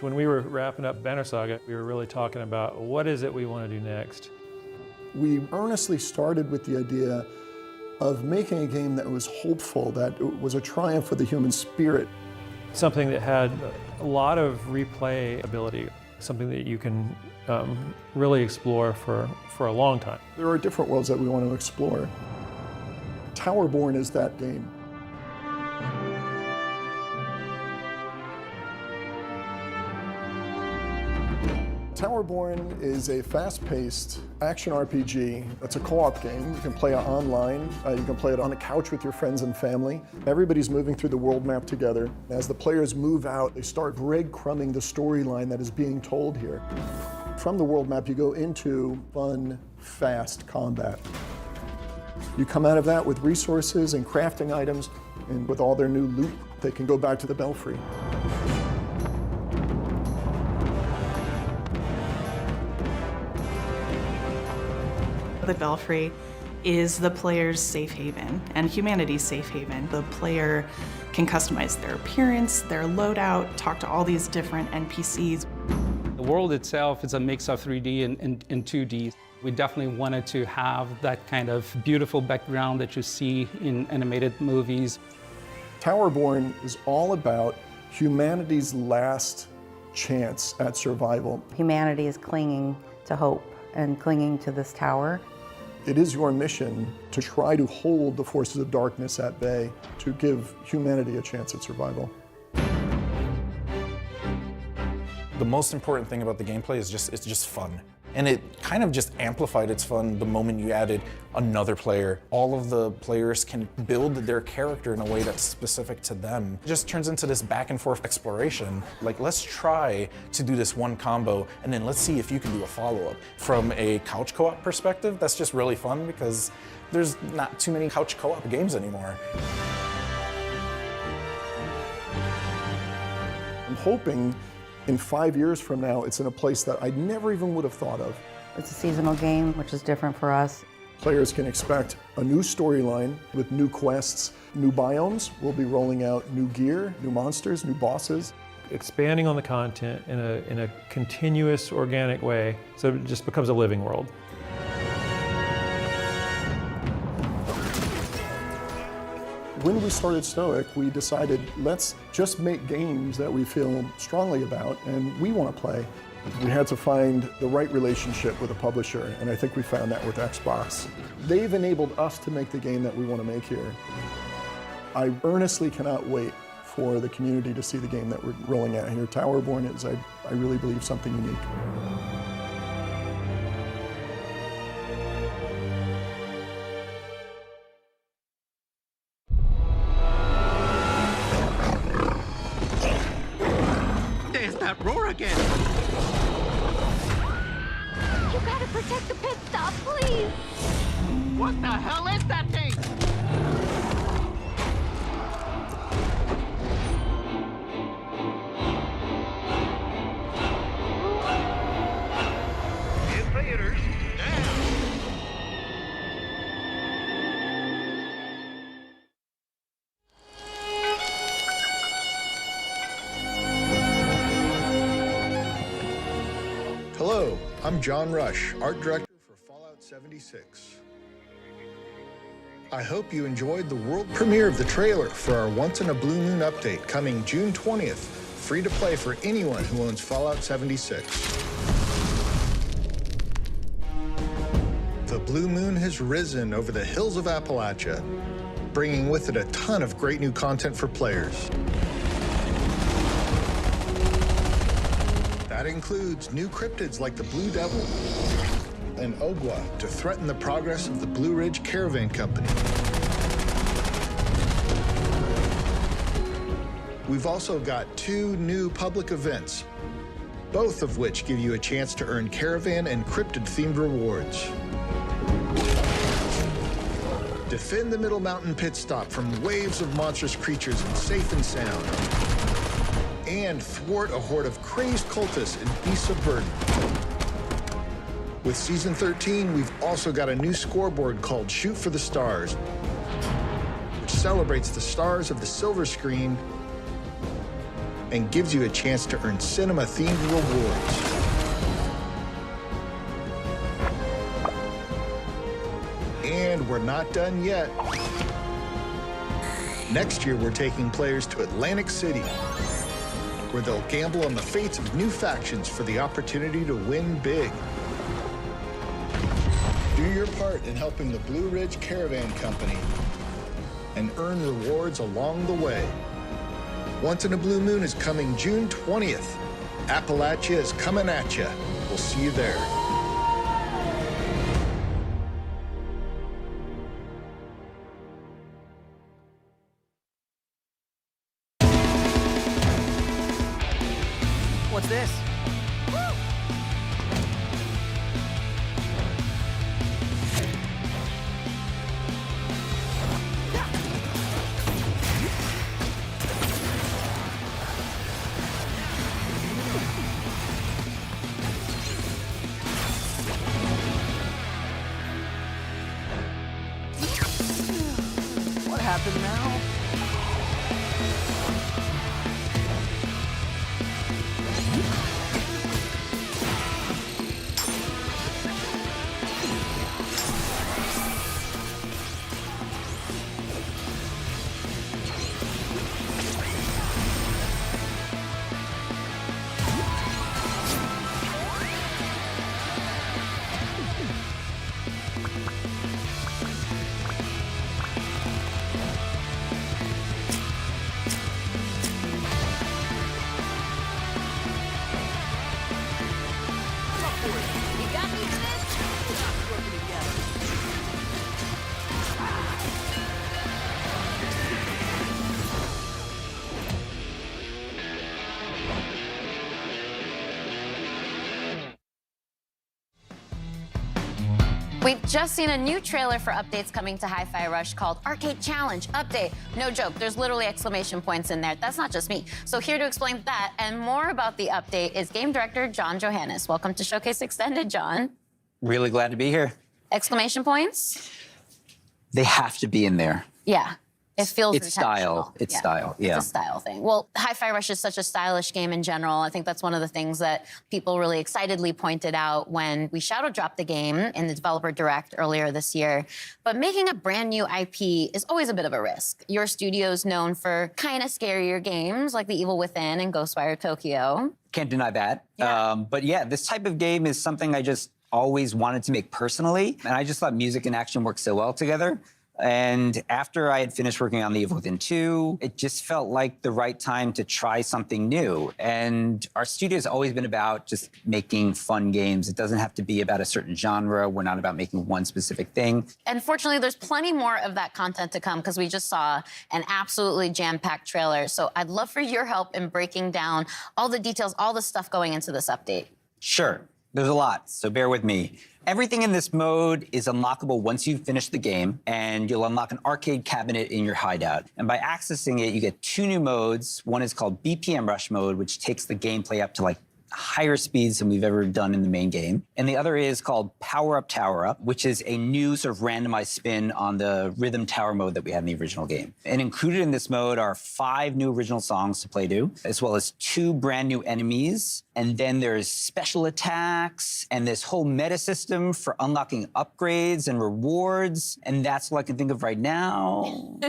When we were wrapping up Banner Saga, we were really talking about what is it we want to do next. We earnestly started with the idea of making a game that was hopeful, that was a triumph for the human spirit. Something that had a lot of replay ability, something that you can really explore for a long time. There are different worlds that we want to explore. Towerborn is that game. Towerborn is a fast-paced action RPG. It's a co-op game. You can play it online. You can play it on a couch with your friends and family. Everybody's moving through the world map together. As the players move out, they start breadcrumbing the storyline that is being told here. From the world map, you go into fun, fast combat. You come out of that with resources and crafting items, and with all their new loot, they can go back to the Belfry. The Belfry is the player's safe haven and humanity's safe haven. The player can customize their appearance, their loadout, talk to all these different NPCs. The world itself is a mix of 3D and 2D. We definitely wanted to have that kind of beautiful background that you see in animated movies. Towerborn is all about humanity's last chance at survival. Humanity is clinging to hope and clinging to this tower. It is your mission to try to hold the forces of darkness at bay, to give humanity a chance at survival. The most important thing about the gameplay is it's just fun. And it kind of just amplified its fun the moment you added another player. All of the players can build their character in a way that's specific to them. It just turns into this back and forth exploration. Like, let's try to do this one combo, and then let's see if you can do a follow-up. From a couch co-op perspective, that's just really fun because there's not too many couch co-op games anymore. I'm hoping in 5 years from now, it's in a place that I never even would have thought of. It's a seasonal game, which is different for us. Players can expect a new storyline with new quests, new biomes. We'll be rolling out new gear, new monsters, new bosses. Expanding on the content in a continuous, organic way, so it just becomes a living world. When we started Stoic, we decided, let's just make games that we feel strongly about and we want to play. We had to find the right relationship with a publisher, and I think we found that with Xbox. They've enabled us to make the game that we want to make here. I earnestly cannot wait for the community to see the game that we're rolling out here. Towerborn is, I really believe, something unique. There's that roar again! You gotta protect the pit stop, please! What the hell is that thing? Invaders, down! Hello, I'm John Rush, Art Director for Fallout 76. I hope you enjoyed the world premiere of the trailer for our Once in a Blue Moon update coming June 20th, free to play for anyone who owns Fallout 76. The blue moon has risen over the hills of Appalachia, bringing with it a ton of great new content for players. That includes new cryptids like the Blue Devil and Ogwa to threaten the progress of the Blue Ridge Caravan Company. We've also got 2 new public events, both of which give you a chance to earn caravan and cryptid-themed rewards. Defend the Middle Mountain pit stop from waves of monstrous creatures in safe and sound. And thwart a horde of crazed cultists and beasts of burden. With Season 13, we've also got a new scoreboard called Shoot for the Stars, which celebrates the stars of the silver screen and gives you a chance to earn cinema-themed rewards. And we're not done yet. Next year, we're taking players to Atlantic City, where they'll gamble on the fates of new factions for the opportunity to win big. Do your part in helping the Blue Ridge Caravan Company and earn rewards along the way. Once in a Blue Moon is coming June 20th. Appalachia is coming at ya. We'll see you there. What's this? What happened now? We've just seen a new trailer for updates coming to Hi-Fi Rush called Arcade Challenge Update. No joke, there's literally exclamation points in there. That's not just me. So here to explain that and more about the update is game director John Johannes. Welcome to Showcase Extended, John. Really glad to be here. Exclamation points? They have to be in there. Yeah. It feels It's style. It's style, yeah. It's a style thing. Well, Hi-Fi Rush is such a stylish game in general. I think that's one of the things that people really excitedly pointed out when we shadow dropped the game in the Developer Direct earlier this year. But making a brand new IP is always a bit of a risk. Your studio's known for kind of scarier games like The Evil Within and Ghostwire Tokyo. Can't deny that. Yeah. But yeah, this type of game is something I just always wanted to make personally. And I just thought music and action work so well together. And after I had finished working on The Evil Within 2, it just felt like the right time to try something new. And our studio's always been about just making fun games. It doesn't have to be about a certain genre. We're not about making one specific thing. And fortunately, there's plenty more of that content to come because we just saw an absolutely jam-packed trailer. So I'd love for your help in breaking down all the details, all the stuff going into this update. Sure. There's a lot, so bear with me. Everything in this mode is unlockable once you've finished the game, and you'll unlock an arcade cabinet in your hideout. And by accessing it, you get 2 new modes. One is called BPM Rush mode, which takes the gameplay up to like higher speeds than we've ever done in the main game. And the other is called Power Up, Tower Up, which is a new sort of randomized spin on the rhythm tower mode that we had in the original game. And included in this mode are 5 new original songs to play to, as well as 2 brand new enemies. And then there's special attacks and this whole meta system for unlocking upgrades and rewards. And that's all I can think of right now.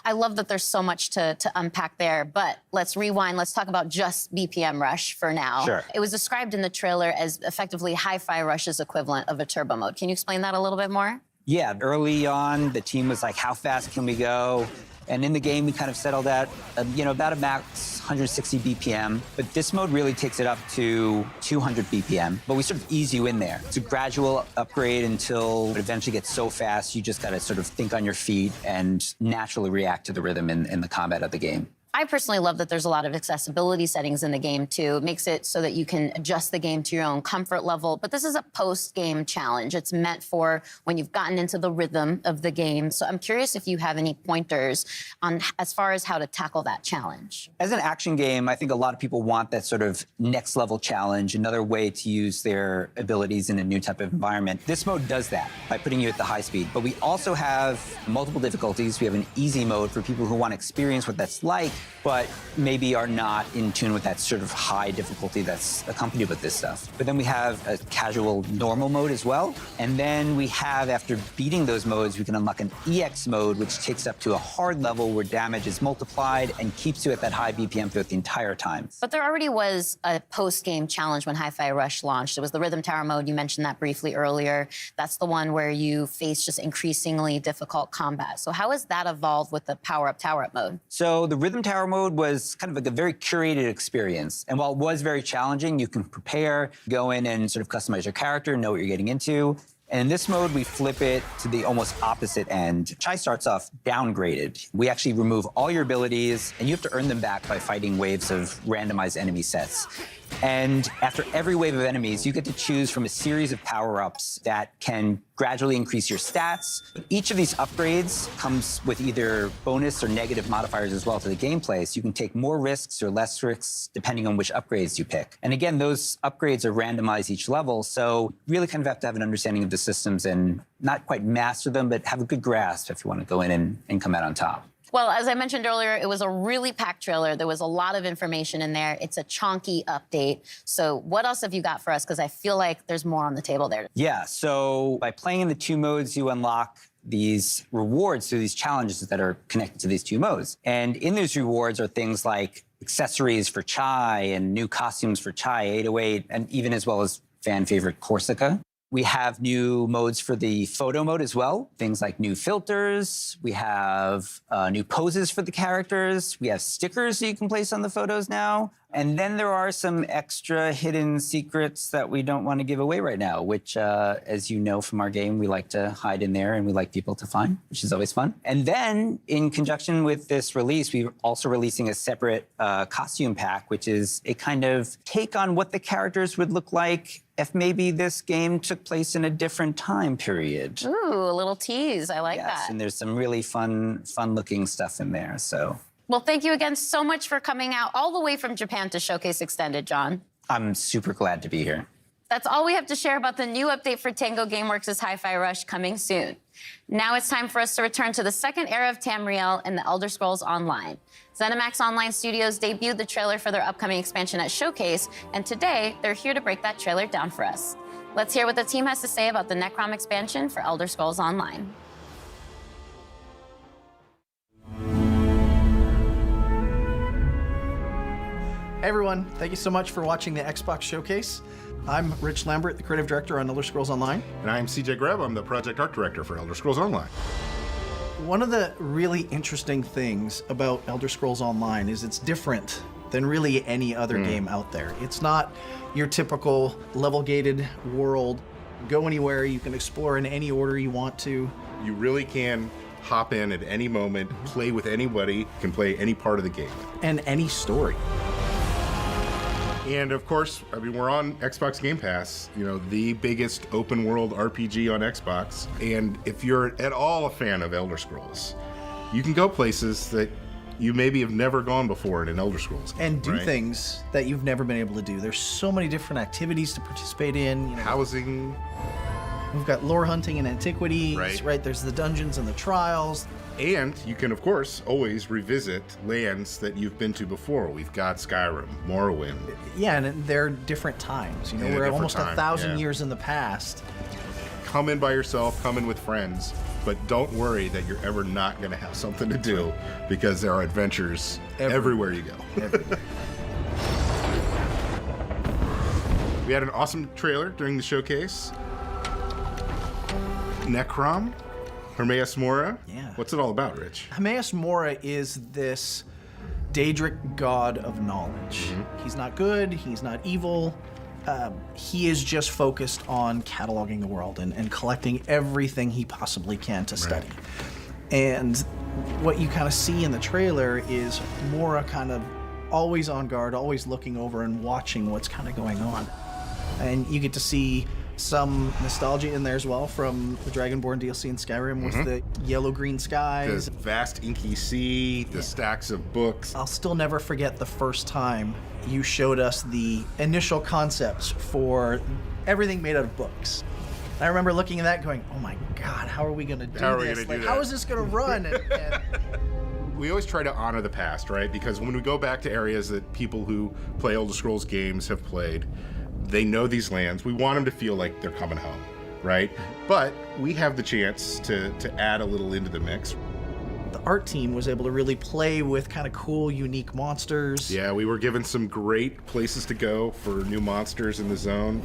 I love that there's so much to unpack there, but let's rewind. Let's talk about just BPM Rush for now. Sure. It was described in the trailer as effectively Hi-Fi Rush's equivalent of a turbo mode. Can you explain that a little bit more? Yeah, early on, the team was like, how fast can we go? And in the game, we kind of settled at, about a max 160 BPM. But this mode really takes it up to 200 BPM. But we sort of ease you in there. It's a gradual upgrade until it eventually gets so fast, you just got to sort of think on your feet and naturally react to the rhythm in the combat of the game. I personally love that there's a lot of accessibility settings in the game, too. It makes it so that you can adjust the game to your own comfort level. But this is a post-game challenge. It's meant for when you've gotten into the rhythm of the game. So I'm curious if you have any pointers on as far as how to tackle that challenge. As an action game, I think a lot of people want that sort of next-level challenge, another way to use their abilities in a new type of environment. This mode does that by putting you at the high speed. But we also have multiple difficulties. We have an easy mode for people who want to experience what that's like, but maybe are not in tune with that sort of high difficulty that's accompanied with this stuff. But then we have a casual normal mode as well. And then we have, after beating those modes, we can unlock an EX mode, which takes up to a hard level where damage is multiplied and keeps you at that high BPM throughout the entire time. But there already was a post-game challenge when Hi-Fi Rush launched. It was the Rhythm Tower mode. You mentioned that briefly earlier. That's the one where you face just increasingly difficult combat. So how has that evolved with the Power Up, Tower Up mode? So the Rhythm Tower mode was kind of like a very curated experience. And while it was very challenging, you can prepare, go in and sort of customize your character, know what you're getting into. And in this mode, we flip it to the almost opposite end. Chai starts off downgraded. We actually remove all your abilities, and you have to earn them back by fighting waves of randomized enemy sets. And after every wave of enemies, you get to choose from a series of power-ups that can gradually increase your stats. Each of these upgrades comes with either bonus or negative modifiers as well to the gameplay, so you can take more risks or less risks depending on which upgrades you pick. And again, those upgrades are randomized each level, so you really kind of have to have an understanding of the systems and not quite master them, but have a good grasp if you want to go in and come out on top. Well, as I mentioned earlier, it was a really packed trailer. There was a lot of information in there. It's a chonky update. So what else have you got for us? Because I feel like there's more on the table there. Yeah, so by playing in the 2 modes, you unlock these rewards through these challenges that are connected to these 2 modes. And in those rewards are things like accessories for Chai and new costumes for Chai 808, and even as well as fan favorite Corsica. We have new modes for the photo mode as well. Things like new filters. We have new poses for the characters. We have stickers that you can place on the photos now. And then there are some extra hidden secrets that we don't want to give away right now, which, as you know from our game, we like to hide in there and we like people to find, which is always fun. And then, in conjunction with this release, we're also releasing a separate costume pack, which is a kind of take on what the characters would look like if maybe this game took place in a different time period. Ooh, a little tease. I like that. And there's some really fun-looking stuff in there, so. Well, thank you again so much for coming out all the way from Japan to showcase Extended, John. I'm super glad to be here. That's all we have to share about the new update for Tango Gameworks' Hi-Fi Rush coming soon. Now it's time for us to return to the second era of Tamriel and the Elder Scrolls Online. ZeniMax Online Studios debuted the trailer for their upcoming expansion at Showcase, and today they're here to break that trailer down for us. Let's hear what the team has to say about the Necrom expansion for Elder Scrolls Online. Hey everyone, thank you so much for watching the Xbox Showcase. I'm Rich Lambert, the Creative Director on Elder Scrolls Online. And I'm CJ Greb, I'm the Project Art Director for Elder Scrolls Online. One of the really interesting things about Elder Scrolls Online is it's different than really any other game out there. It's not your typical level-gated world. Go anywhere, you can explore in any order you want to. You really can hop in at any moment, play with anybody, can play any part of the game. And any story. And of course, I mean, we're on Xbox Game Pass, you know, the biggest open world RPG on Xbox. And if you're at all a fan of Elder Scrolls, you can go places that you maybe have never gone before in an Elder Scrolls game, and do right? things that you've never been able to do. There's so many different activities to participate in. You know, housing. We've got lore hunting and antiquities, right? There's the dungeons and the trials. And you can, of course, always revisit lands that you've been to before. We've got Skyrim, Morrowind. Yeah, and they're different times. You know, we're almost 1,000 years in the past. Come in by yourself, come in with friends, but don't worry that you're ever not going to have something to do, because there are adventures everywhere you go. Everywhere. We had an awesome trailer during the showcase. Necrom, Hermaeus Mora. Yeah. What's it all about, Rich? Hermaeus Mora is this Daedric god of knowledge. He's not good, he's not evil. He is just focused on cataloging the world and collecting everything he possibly can to study. And what you kind of see in the trailer is Mora kind of always on guard, always looking over and watching what's kind of going on. And you get to see some nostalgia in there as well from the Dragonborn DLC in Skyrim with the yellow-green skies. The vast inky sea, the stacks of books. I'll still never forget the first time you showed us the initial concepts for everything made out of books. And I remember looking at that going, oh my God, how are we gonna do this? Like, how is this gonna run? And we always try to honor the past, right? Because when we go back to areas that people who play Elder Scrolls games have played, they know these lands. We want them to feel like they're coming home, right? But we have the chance to add a little into the mix. The art team was able to really play with kind of cool, unique monsters. Yeah, we were given some great places to go for new monsters in the zone.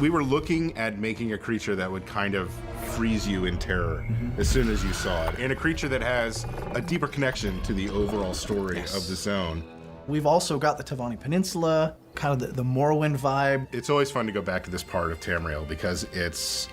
We were looking at making a creature that would kind of freeze you in terror as soon as you saw it, and a creature that has a deeper connection to the overall story of the zone. We've also got the Tavani Peninsula, kind of the Morrowind vibe. It's always fun to go back to this part of Tamriel because it's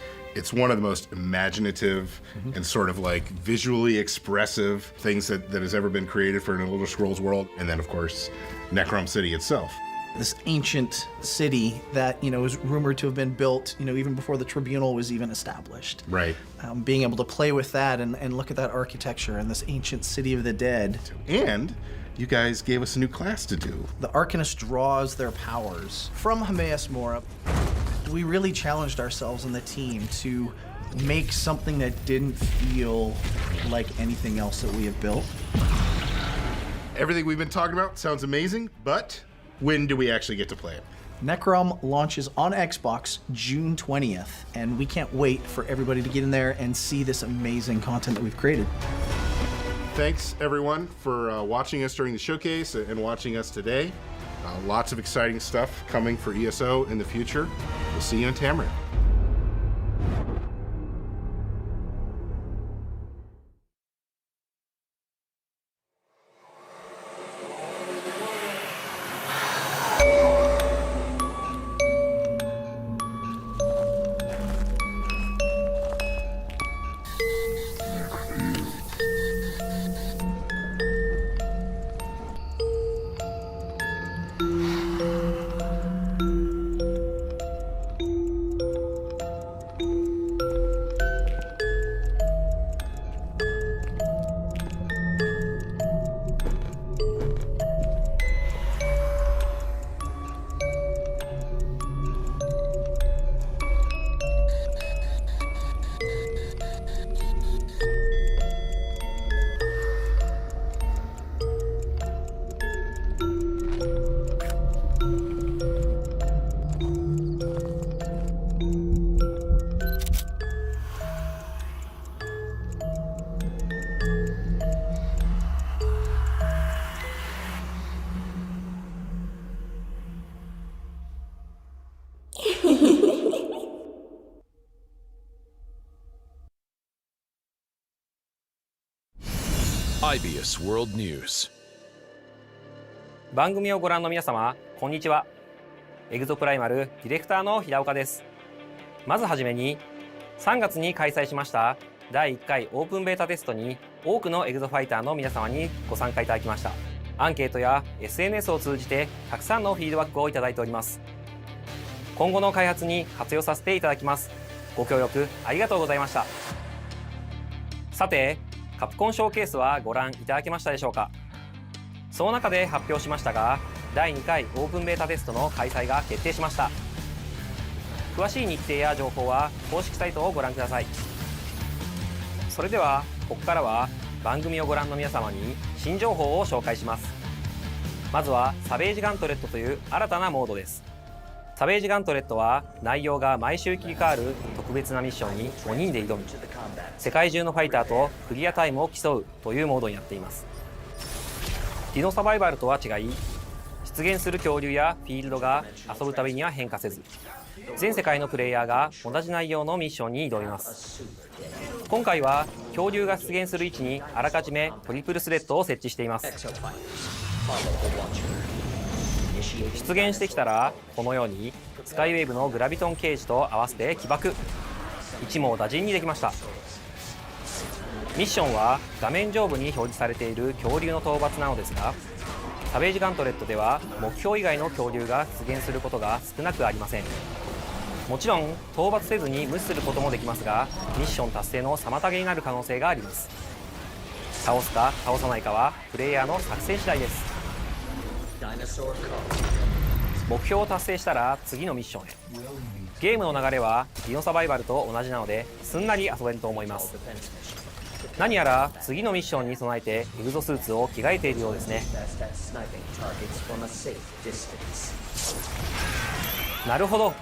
one of the most imaginative and sort of like visually expressive things that has ever been created for an Elder Scrolls world. And then, of course, Necrom City itself. This ancient city that, you know, is rumored to have been built, you know, even before the Tribunal was even established. Right. Being able to play with that and look at that architecture and this ancient city of the dead. And you guys gave us a new class to do. The Arcanist draws their powers from Hermaeus Mora. We really challenged ourselves and the team to make something that didn't feel like anything else that we have built. Everything we've been talking about sounds amazing, but when do we actually get to play it? Necrom launches on Xbox June 20th, and we can't wait for everybody to get in there and see this amazing content that we've created. Thanks, everyone, for watching us during the showcase and watching us today. Lots of exciting stuff coming for ESO in the future. We'll see you in Tamriel. IBS World News 番組をご覧の皆様、こんにちは。エグゾプライマルディレクターの平岡です。まずはじめに、3月に開催しました第1回オープンベータテストに多くのエグゾファイターの皆様にご参加いただきました。アンケートや SNS を通じてたくさんのフィードバックをいただいております。今後の開発に活用させていただきます。ご協力ありがとうございました。さて、カプコンショーケースはご覧いただけましたでしょうか。その中で発表しましたが、第2回オープンベータテストの開催が決定しました。詳しい日程や情報は公式サイトをご覧ください。それではここからは番組をご覧の皆様に新情報を紹介します。まずはサベージガントレットという新たなモードです。サベージガントレットは内容が毎週切り替わる特別なミッションに5人で挑み、世界中のファイターとクリアタイムを競うというモードになっています。ディノサバイバルとは違い、出現する恐竜やフィールドが遊ぶたびには変化せず、全世界のプレイヤーが同じ内容のミッションに挑みます。今回は恐竜が出現する位置にあらかじめトリプルスレッドを設置しています。出現してきたらこのようにスカイウェーブのグラビトンケージと合わせて起爆、一網打尽にできました。ミッションは画面上部に表示されている恐竜の討伐なのですが、サベージガントレットでは目標以外の恐竜が出現することが少なくありません。もちろん討伐せずに無視することもできますが、ミッション達成の妨げになる可能性があります。倒すか倒さないかはプレイヤーの作戦次第です。目標を達成したら次のミッションへ。ゲームの流れはディノサバイバルと同じなのですんなり遊べると思います。何やら次のミッションに備えてエグゾスーツを着替えているようですね。なるほど、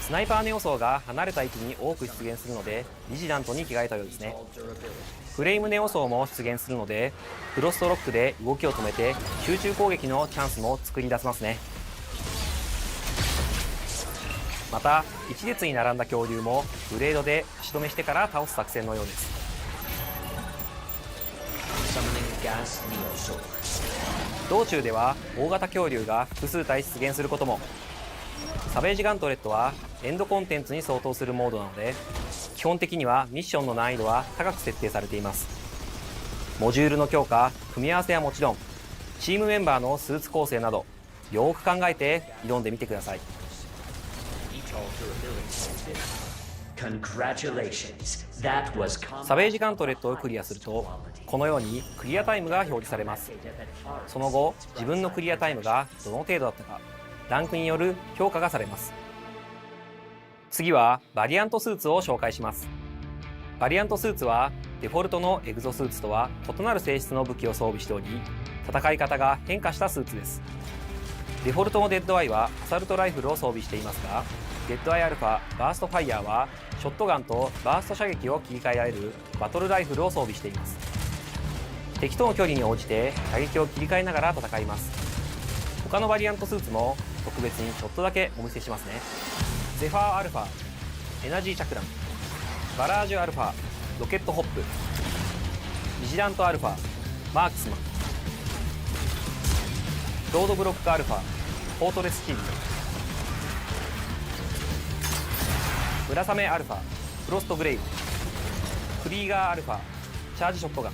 スナイパーの予想が離れた位置に多く出現するのでビジラントに着替えたようですね。フレームネオソーも出現するのでフロストロックで動きを止めて集中攻撃のチャンスも作り出せますね。また一列に並んだ恐竜もブレードで足止めしてから倒す作戦のようです。道中では大型恐竜が複数体出現することも。サベージガントレットはエンドコンテンツに相当するモードなので、基本的にはミッションの難易度は高く設定されています。モジュールの強化、組み合わせはもちろん、チームメンバーのスーツ構成などよく考えて挑んでみてください。サベージガントレットをクリアするとこのようにクリアタイムが表示されます。その後自分のクリアタイムがどの程度だったかランクによる評価がされます。次はバリアントスーツを紹介します。バリアントスーツはデフォルトのエグゾスーツとは異なる性質の武器を装備しており、戦い方が変化したスーツです。デフォルトのデッドアイはアサルトライフルを装備していますが、デッドアイアルファバーストファイヤーはショットガンとバースト射撃を切り替えられるバトルライフルを装備しています。敵との距離に応じて射撃を切り替えながら戦います。他のバリアントスーツも特別にちょっとだけお見せしますね。ゼファーアルファ、エナジーチャクラン、バラージュアルファ、ロケットホップ、ビジラントアルファ、マークスマン、ロードブロックアルファ、フォートレスシールド、ムラサメアルファ、フロストグレイブ、クリーガーアルファ、チャージショットガン、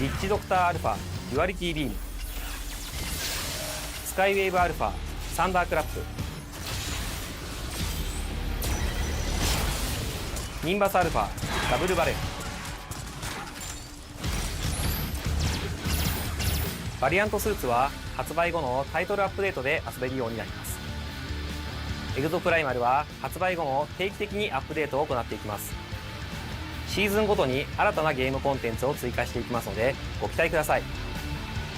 リッチドクターアルファ、デュアリティビーム、スカイウェーブアルファ、サンダークラップ、ニンバスアルファ、ダブルバレル。バリアントスーツは発売後のタイトルアップデートで遊べるようになります。エグゾプライマルは発売後も定期的にアップデートを行っていきます。シーズンごとに新たなゲームコンテンツを追加していきますのでご期待ください。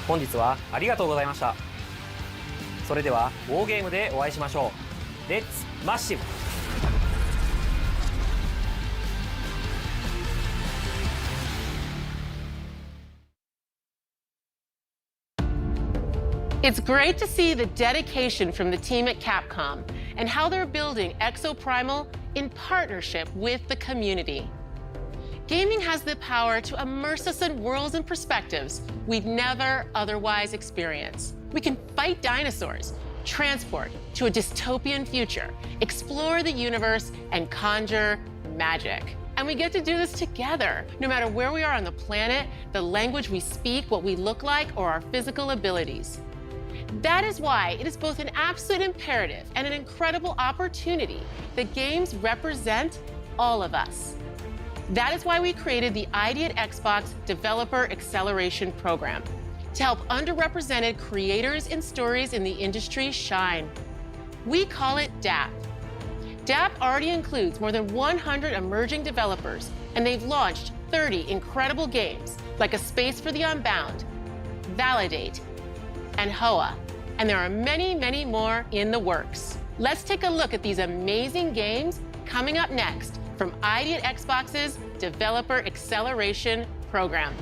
本日はありがとうございました。それではウォーゲームでお会いしましょう。レッツマッシブ。It's great to see the dedication from the team at Capcom and how they're building Exoprimal in partnership with the community. Gaming has the power to immerse us in worlds and perspectives we'd never otherwise experience. We can fight dinosaurs, transport to a dystopian future, explore the universe, and conjure magic. And we get to do this together, no matter where we are on the planet, the language we speak, what we look like, or our physical abilities. That is why it is both an absolute imperative and an incredible opportunity that games represent all of us. That is why we created the ID at Xbox Developer Acceleration Program, to help underrepresented creators and stories in the industry shine. We call it DAP. DAP already includes more than 100 emerging developers, and they've launched 30 incredible games like A Space for the Unbound, Validate, and HOA. And there are many, many more in the works. Let's take a look at these amazing games coming up next from ID at Xbox's Developer Acceleration Program.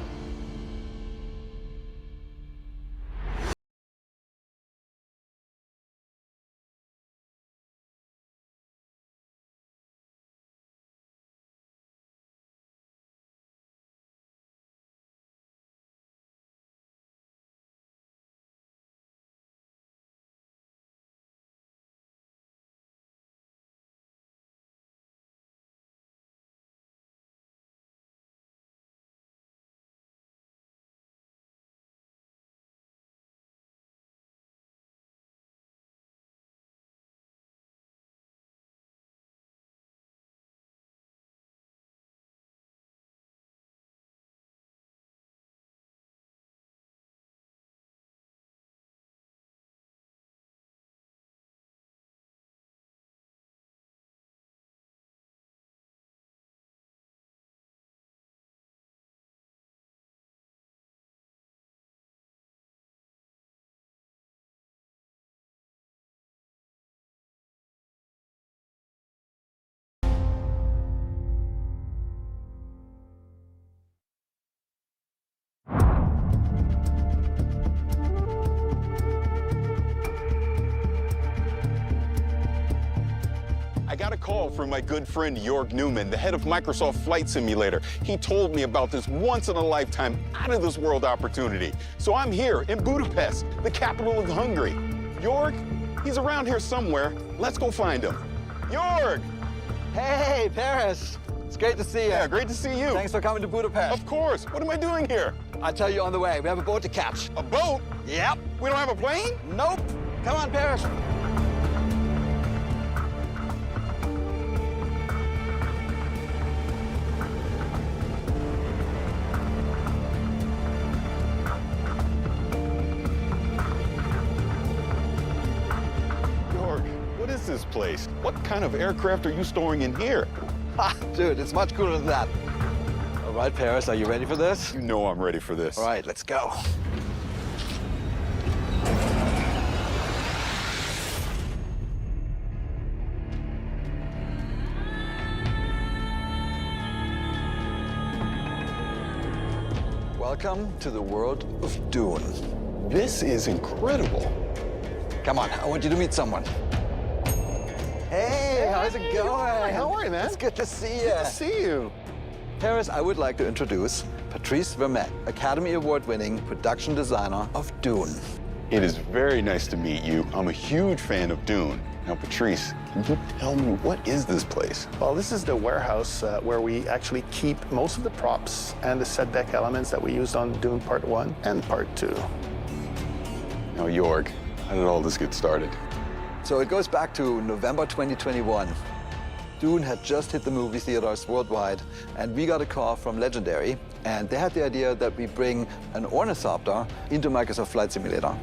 I got a call from my good friend Jörg Newman, the head of Microsoft Flight Simulator. He told me about this once-in-a-lifetime, out-of-this-world opportunity. So I'm here in Budapest, the capital of Hungary. Jörg, he's around here somewhere. Let's go find him. Jörg! Hey, Paris! It's great to see you. Yeah, great to see you. Thanks for coming to Budapest. Of course. What am I doing here? I'll tell you on the way. We have a boat to catch. A boat? Yep. We don't have a plane? Nope. Come on, Paris. What is this place? What kind of aircraft are you storing in here? Ha, dude, it's much cooler than that. All right, Paris, are you ready for this? You know I'm ready for this. All right, let's go. Welcome to the world of Dune. This is incredible. Come on, I want you to meet someone. Hey, how's it going? How are you, man? It's good to see you. Good to see you. Paris, I would like to introduce Patrice Vermette, Academy Award-winning production designer of Dune. It is very nice to meet you. I'm a huge fan of Dune. Now, Patrice, can you tell me, what is this place? Well, this is the warehouse where we actually keep most of the props and the set deck elements that we used on Dune Part 1 and Part 2. Now, Jörg, how did all this get started? So it goes back to November 2021. Dune had just hit the movie theaters worldwide, and we got a call from Legendary, and they had the idea that we bring an ornithopter into Microsoft Flight Simulator.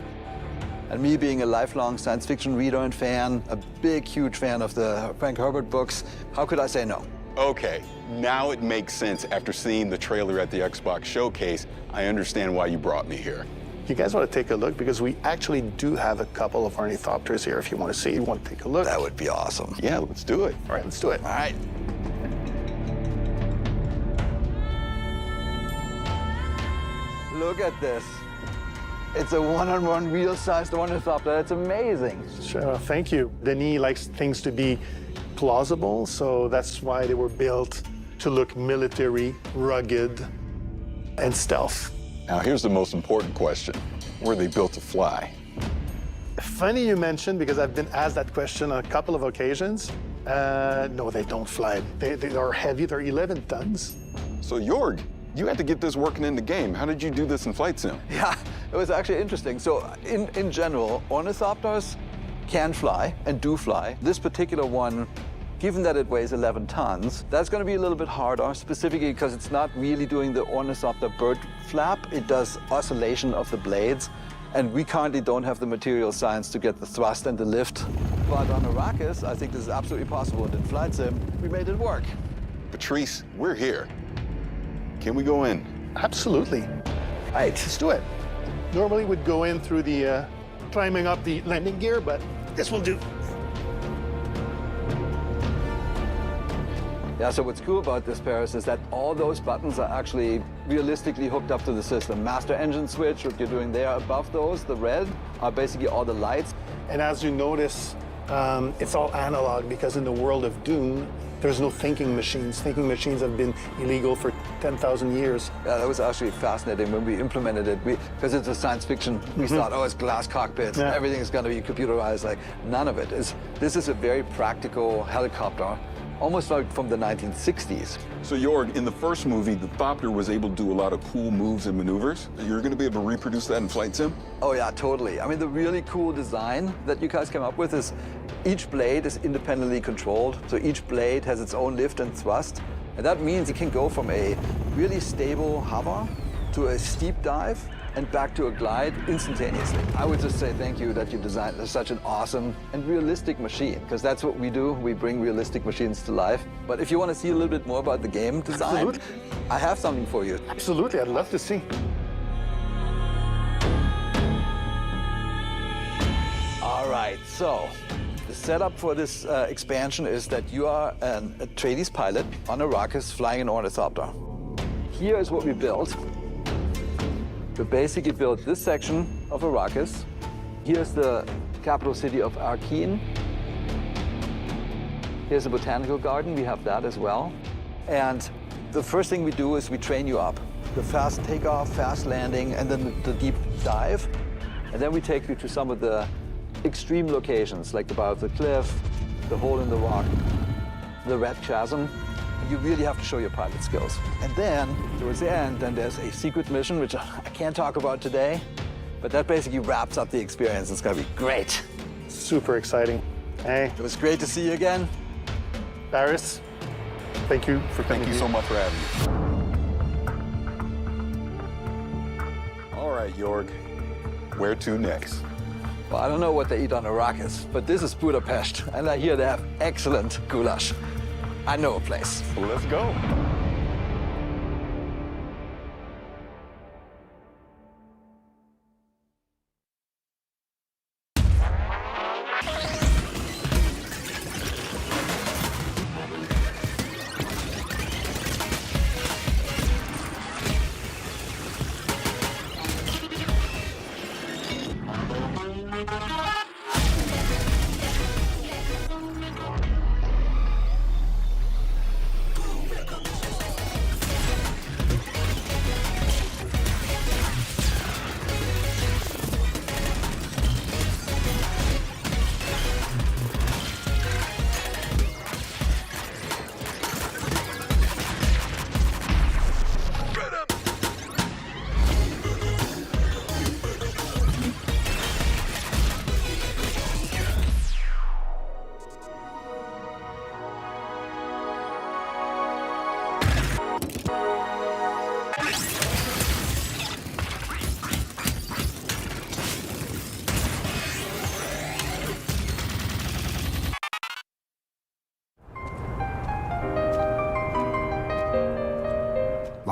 And me being a lifelong science fiction reader and fan, a big, huge fan of the Frank Herbert books, how could I say no? Okay, now it makes sense after seeing the trailer at the Xbox showcase. I understand why you brought me here. You guys want to take a look? Because we actually do have a couple of ornithopters here if you want to see. You want to take a look? That would be awesome. Yeah, let's do it. All right, let's do it. All right. Look at this. It's a one-on-one real-sized ornithopter. It's amazing. Sure, thank you. Denis likes things to be plausible, so that's why they were built to look military, rugged, and stealth. Now, here's the most important question. Were they built to fly? Funny you mentioned, because I've been asked that question on a couple of occasions. No, they don't fly. They are heavy, they're 11 tons. So Jorg, you had to get this working in the game. How did you do this in Flight Sim? Yeah, it was actually interesting. So in general, ornithopters can fly and do fly. This particular one, given that it weighs 11 tons, that's going to be a little bit harder, specifically because it's not really doing the ornithopter bird flap. It does oscillation of the blades. And we currently don't have the material science to get the thrust and the lift. But on Arrakis, I think this is absolutely possible. And in Flight Sim, we made it work. Patrice, we're here. Can we go in? Absolutely. All right, let's do it. Normally we'd go in through the climbing up the landing gear, but this will do. Yeah, so what's cool about this, Paris, is that all those buttons are actually realistically hooked up to the system. Master engine switch, what you're doing there above those, the red, are basically all the lights. And as you notice, it's all analog because in the world of Dune, there's no thinking machines. Thinking machines have been illegal for 10,000 years. Yeah, that was actually fascinating when we implemented it. Because it's a science fiction, we thought, oh, it's glass cockpits, everything is going to be computerized. Like, none of it is. This is a very practical helicopter, almost like from the 1960s. So Jorg, in the first movie, the Thopter was able to do a lot of cool moves and maneuvers. You're going to be able to reproduce that in Flight Sim? Oh yeah, totally. I mean, the really cool design that you guys came up with is each blade is independently controlled. So each blade has its own lift and thrust. And that means it can go from a really stable hover to a steep dive and back to a glide instantaneously. I would just say thank you that you designed such an awesome and realistic machine, because that's what we do. We bring realistic machines to life. But if you want to see a little bit more about the game design, Absolutely. I have something for you. Absolutely, I'd love to see. All right, so the setup for this expansion is that you are a Atreides pilot on Arrakis flying an ornithopter. Here is what we built. We basically built this section of Arrakis. Here's the capital city of Arkeen. Here's the botanical garden, we have that as well. And the first thing we do is we train you up. The fast takeoff, fast landing, and then the deep dive. And then we take you to some of the extreme locations, like the bow of the cliff, the hole in the rock, the red chasm. You really have to show your pilot skills. And then, towards the end, then there's a secret mission, which I can't talk about today, but that basically wraps up the experience. It's gonna be great. Super exciting. Hey. It was great to see you again. Paris, thank you for coming. Thank you so much for having me. All right, Jorg, where to next? Well, I don't know what they eat on Arrakis, but this is Budapest, and I hear they have excellent goulash. I know a place. Well, let's go.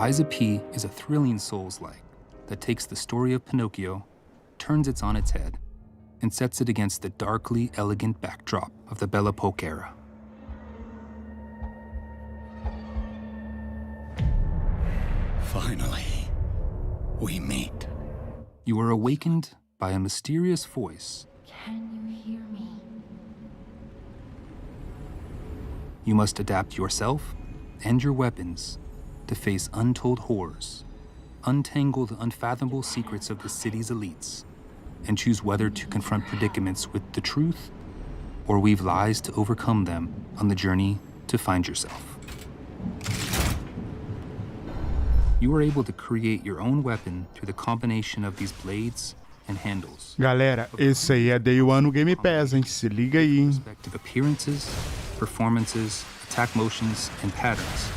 𝐂𝐨𝒏𝒄𝒊𝒆 is a thrilling Souls-like that takes the story of Pinocchio, turns it on its head, and sets it against the darkly elegant backdrop of the Belle Époque era. Finally, we meet. You are awakened by a mysterious voice. Can you hear me? You must adapt yourself and your weapons to face untold horrors, untangle the unfathomable secrets of the city's elites, and choose whether to confront predicaments with the truth or weave lies to overcome them on the journey to find yourself. You are able to create your own weapon through the combination of these blades and handles. Galera, esse aí é Day 1 no Game Pass, hein? Se liga aí, hein? Respective appearances, performances, attack motions, and patterns.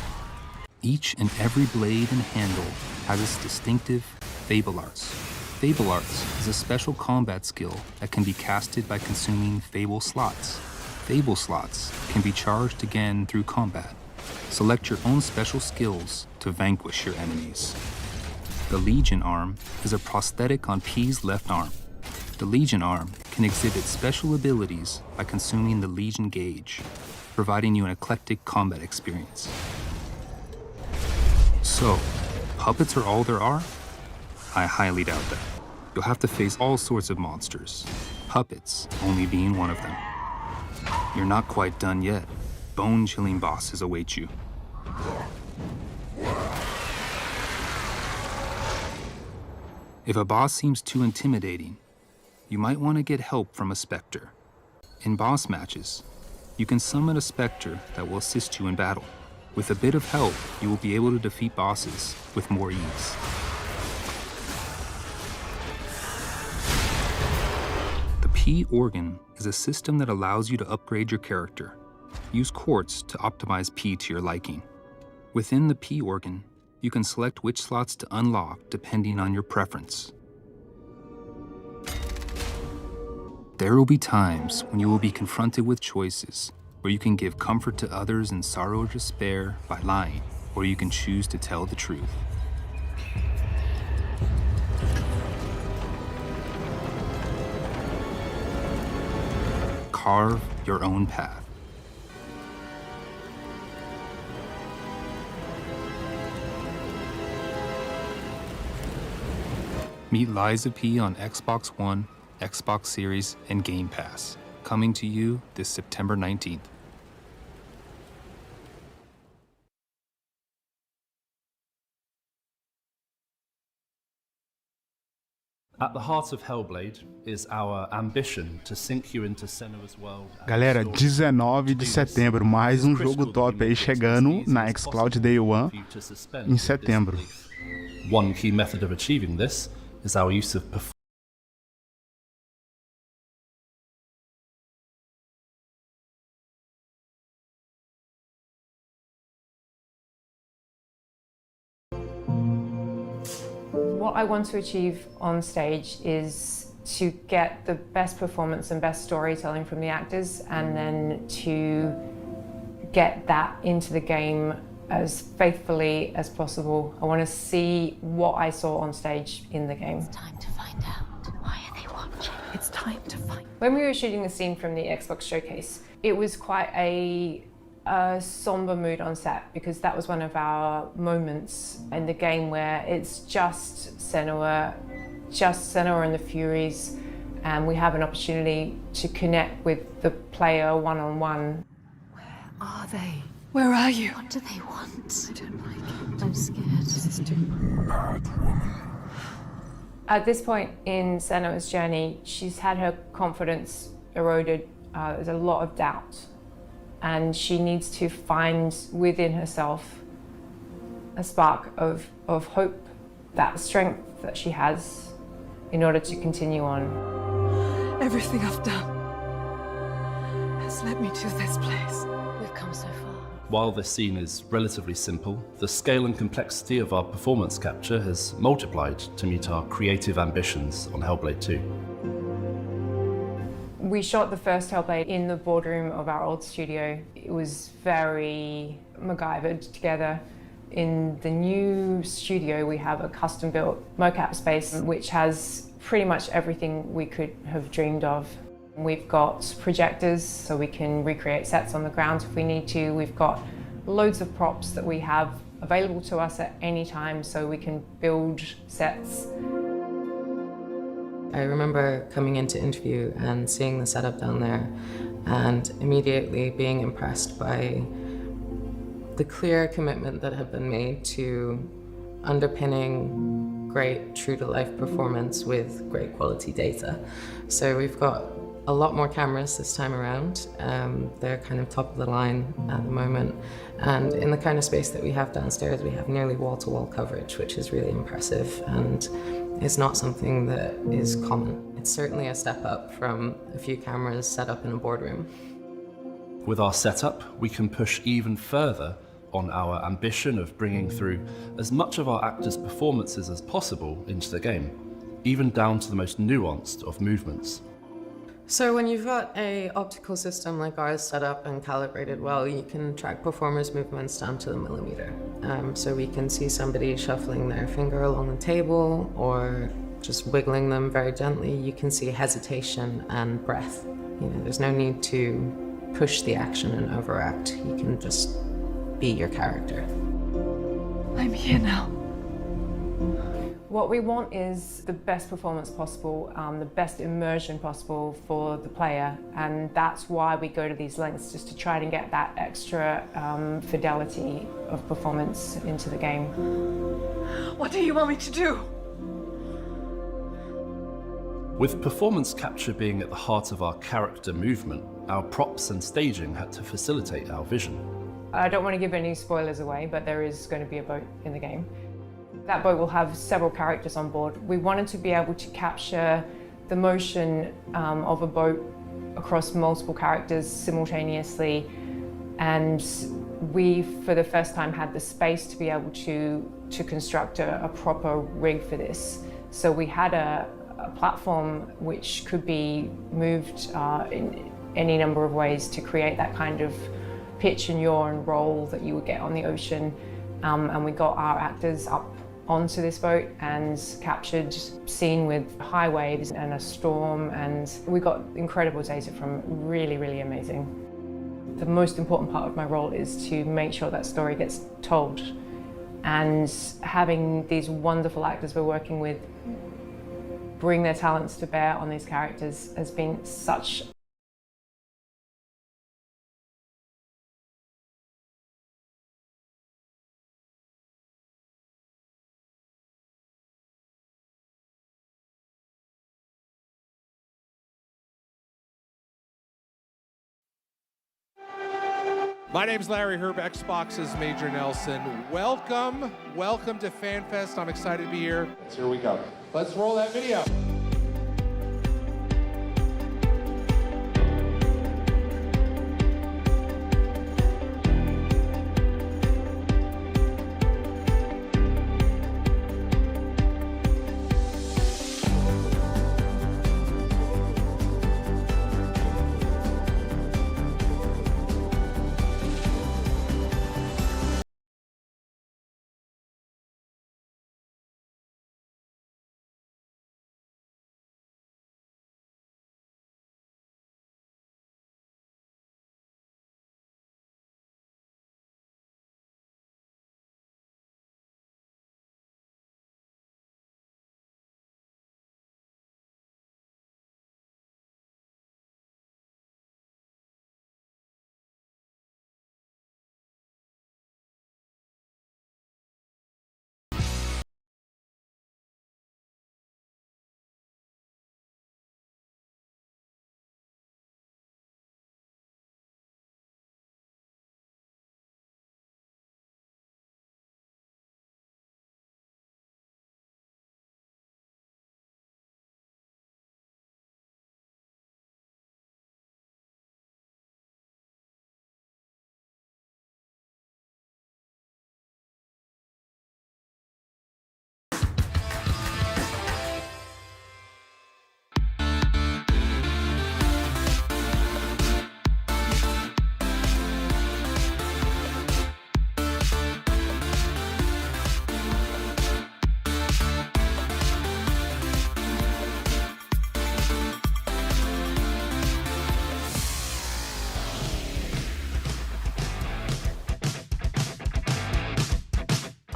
Each and every blade and handle has its distinctive Fable Arts. Fable Arts is a special combat skill that can be casted by consuming Fable slots. Fable slots can be charged again through combat. Select your own special skills to vanquish your enemies. The Legion arm is a prosthetic on P's left arm. The Legion arm can exhibit special abilities by consuming the Legion gauge, providing you an eclectic combat experience. So, puppets are all there are? I highly doubt that. You'll have to face all sorts of monsters, puppets only being one of them. You're not quite done yet. Bone-chilling bosses await you. If a boss seems too intimidating, you might want to get help from a specter. In boss matches, you can summon a specter that will assist you in battle. With a bit of help, you will be able to defeat bosses with more ease. The P organ is a system that allows you to upgrade your character. Use quartz to optimize P to your liking. Within the P organ, you can select which slots to unlock depending on your preference. There will be times when you will be confronted with choices where you can give comfort to others in sorrow or despair by lying, or you can choose to tell the truth. Carve your own path. Meet 𝐂𝐨𝒏𝒄𝒊𝒆 on Xbox One, Xbox Series, and Game Pass, coming to you this September 19th. At the heart of Hellblade is our ambition to sink you into Senua's world. Galera, 19 de setembro, mais um jogo top aí chegando na Xcloud Day 1 em setembro. One key method of achieving this is our use of performance. What I want to achieve on stage is to get the best performance and best storytelling from the actors, and then to get that into the game as faithfully as possible. I want to see what I saw on stage in the game. It's time to find out. Why are they watching? It's time to find. When we were shooting the scene from the Xbox showcase, it was quite a somber mood on set, because that was one of our moments in the game where it's just Senua and the Furies, and we have an opportunity to connect with the player one-on-one. Where are they? Where are you? What do they want? I don't like it. I'm scared. This is too bad, woman. At this point in Senua's journey, she's had her confidence eroded. There's a lot of doubt. And she needs to find within herself a spark of hope, that strength that she has in order to continue on. Everything I've done has led me to this place. We've come so far. While this scene is relatively simple, the scale and complexity of our performance capture has multiplied to meet our creative ambitions on Hellblade 2. We shot the first Hellblade in the boardroom of our old studio. It was very MacGyvered together. In the new studio, we have a custom-built mocap space, which has pretty much everything we could have dreamed of. We've got projectors, so we can recreate sets on the ground if we need to. We've got loads of props that we have available to us at any time, so we can build sets. I remember coming in to interview and seeing the setup down there, and immediately being impressed by the clear commitment that had been made to underpinning great true-to-life performance with great quality data. So we've got a lot more cameras this time around. They're kind of top of the line at the moment. And in the kind of space that we have downstairs, we have nearly wall-to-wall coverage, which is really impressive and is not something that is common. It's certainly a step up from a few cameras set up in a boardroom. With our setup, we can push even further on our ambition of bringing through as much of our actors' performances as possible into the game, even down to the most nuanced of movements. So when you've got an optical system like ours set up and calibrated well, you can track performers' movements down to the millimeter. So we can see somebody shuffling their finger along the table or just wiggling them very gently. You can see hesitation and breath. You know, there's no need to push the action and overact. You can just be your character. I'm here now. What we want is the best performance possible, the best immersion possible for the player, and that's why we go to these lengths, just to try and get that extra fidelity of performance into the game. What do you want me to do? With performance capture being at the heart of our character movement, our props and staging had to facilitate our vision. I don't want to give any spoilers away, but there is going to be a boat in the game. That boat will have several characters on board. We wanted to be able to capture the motion of a boat across multiple characters simultaneously, and we, for the first time, had the space to be able to construct a proper rig for this. So we had a platform which could be moved in any number of ways to create that kind of pitch and yaw and roll that you would get on the ocean. And we got our actors up onto this boat and captured scene with high waves and a storm, and we got incredible data from really, really amazing. The most important part of my role is to make sure that story gets told, and having these wonderful actors we're working with bring their talents to bear on these characters has been such My name's Larry Herb, Xbox's Major Nelson. Welcome to FanFest. I'm excited to be here. Here we go. Let's roll that video.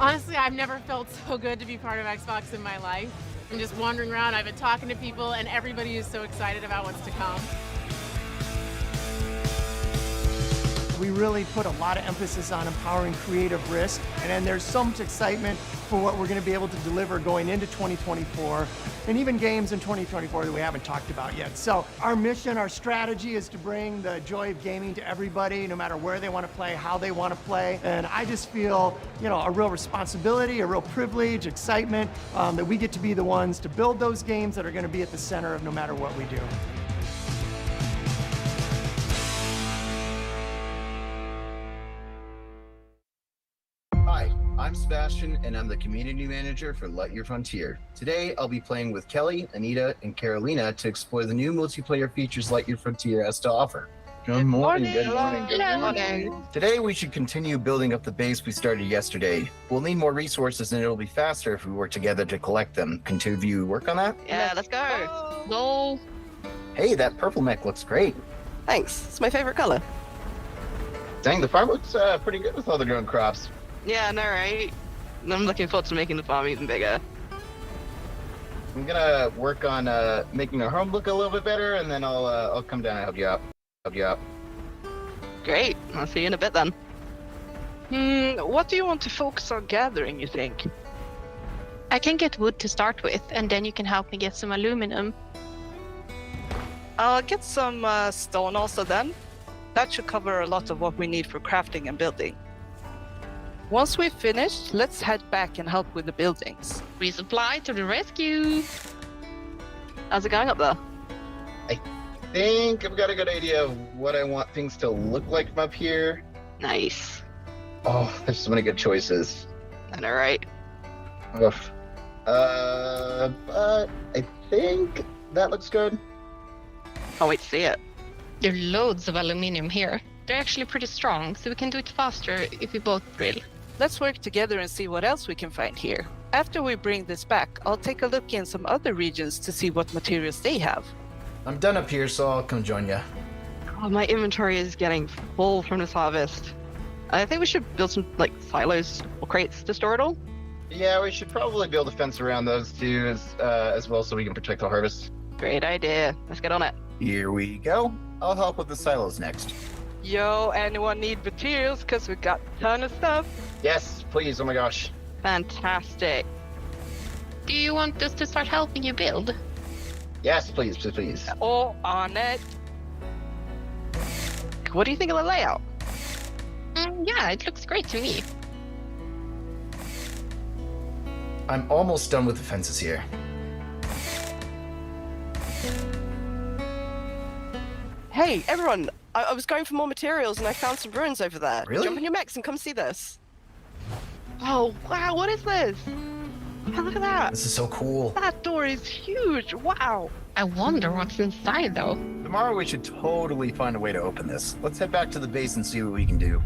Honestly, I've never felt so good to be part of Xbox in my life. I'm just wandering around, I've been talking to people, and everybody is so excited about what's to come. We really put a lot of emphasis on empowering creative risk, and then there's so much excitement for what we're going to be able to deliver going into 2024, and even games in 2024 that we haven't talked about yet. So our mission, our strategy is to bring the joy of gaming to everybody, no matter where they want to play, how they want to play. And I just feel, you know, a real responsibility, a real privilege, excitement that we get to be the ones to build those games that are going to be at the center of no matter what we do. Hi, I'm Sebastian, and I'm the community manager for Light Your Frontier. Today, I'll be playing with Kelly, Anita, and Carolina to explore the new multiplayer features Light Your Frontier has to offer. Good morning, good morning, good morning. Today, we should continue building up the base we started yesterday. We'll need more resources, and it'll be faster if we work together to collect them. Can two of you work on that? Yeah, let's go. Go. Hey, that purple mech looks great. Thanks. It's my favorite color. Dang, the farm looks pretty good with all the grown crops. Yeah, I know, right? I'm looking forward to making the farm even bigger. I'm gonna work on making our home look a little bit better, and then I'll come down and help you out. Great. I'll see you in a bit then. What do you want to focus on gathering, you think? I can get wood to start with, and then you can help me get some aluminum. I'll get some stone also then. That should cover a lot of what we need for crafting and building. Once we've finished, let's head back and help with the buildings. Resupply to the rescue! How's it going up there? I think I've got a good idea of what I want things to look like from up here. Nice. Oh, there's so many good choices. I know, right? Oof. But I think that looks good. Can't wait to see it. There are loads of aluminium here. They're actually pretty strong, so we can do it faster if we both drill. Let's work together and see what else we can find here. After we bring this back, I'll take a look in some other regions to see what materials they have. I'm done up here, so I'll come join you. Oh, my inventory is getting full from this harvest. I think we should build some, like, silos or crates to store it all. Yeah, we should probably build a fence around those two as well so we can protect the harvest. Great idea. Let's get on it. Here we go. I'll help with the silos next. Yo, anyone need materials? Because we got a ton of stuff. Yes, please. Oh my gosh. Fantastic. Do you want us to start helping you build? Yes, please, please. All on it. What do you think of the layout? Yeah, it looks great to me. I'm almost done with the fences here. Hey, everyone! I was going for more materials and I found some ruins over there. Really? Jump in your mechs and come see this. Oh, wow, what is this? Oh, look at that. This is so cool. That door is huge. Wow. I wonder what's inside, though. Tomorrow we should totally find a way to open this. Let's head back to the base and see what we can do.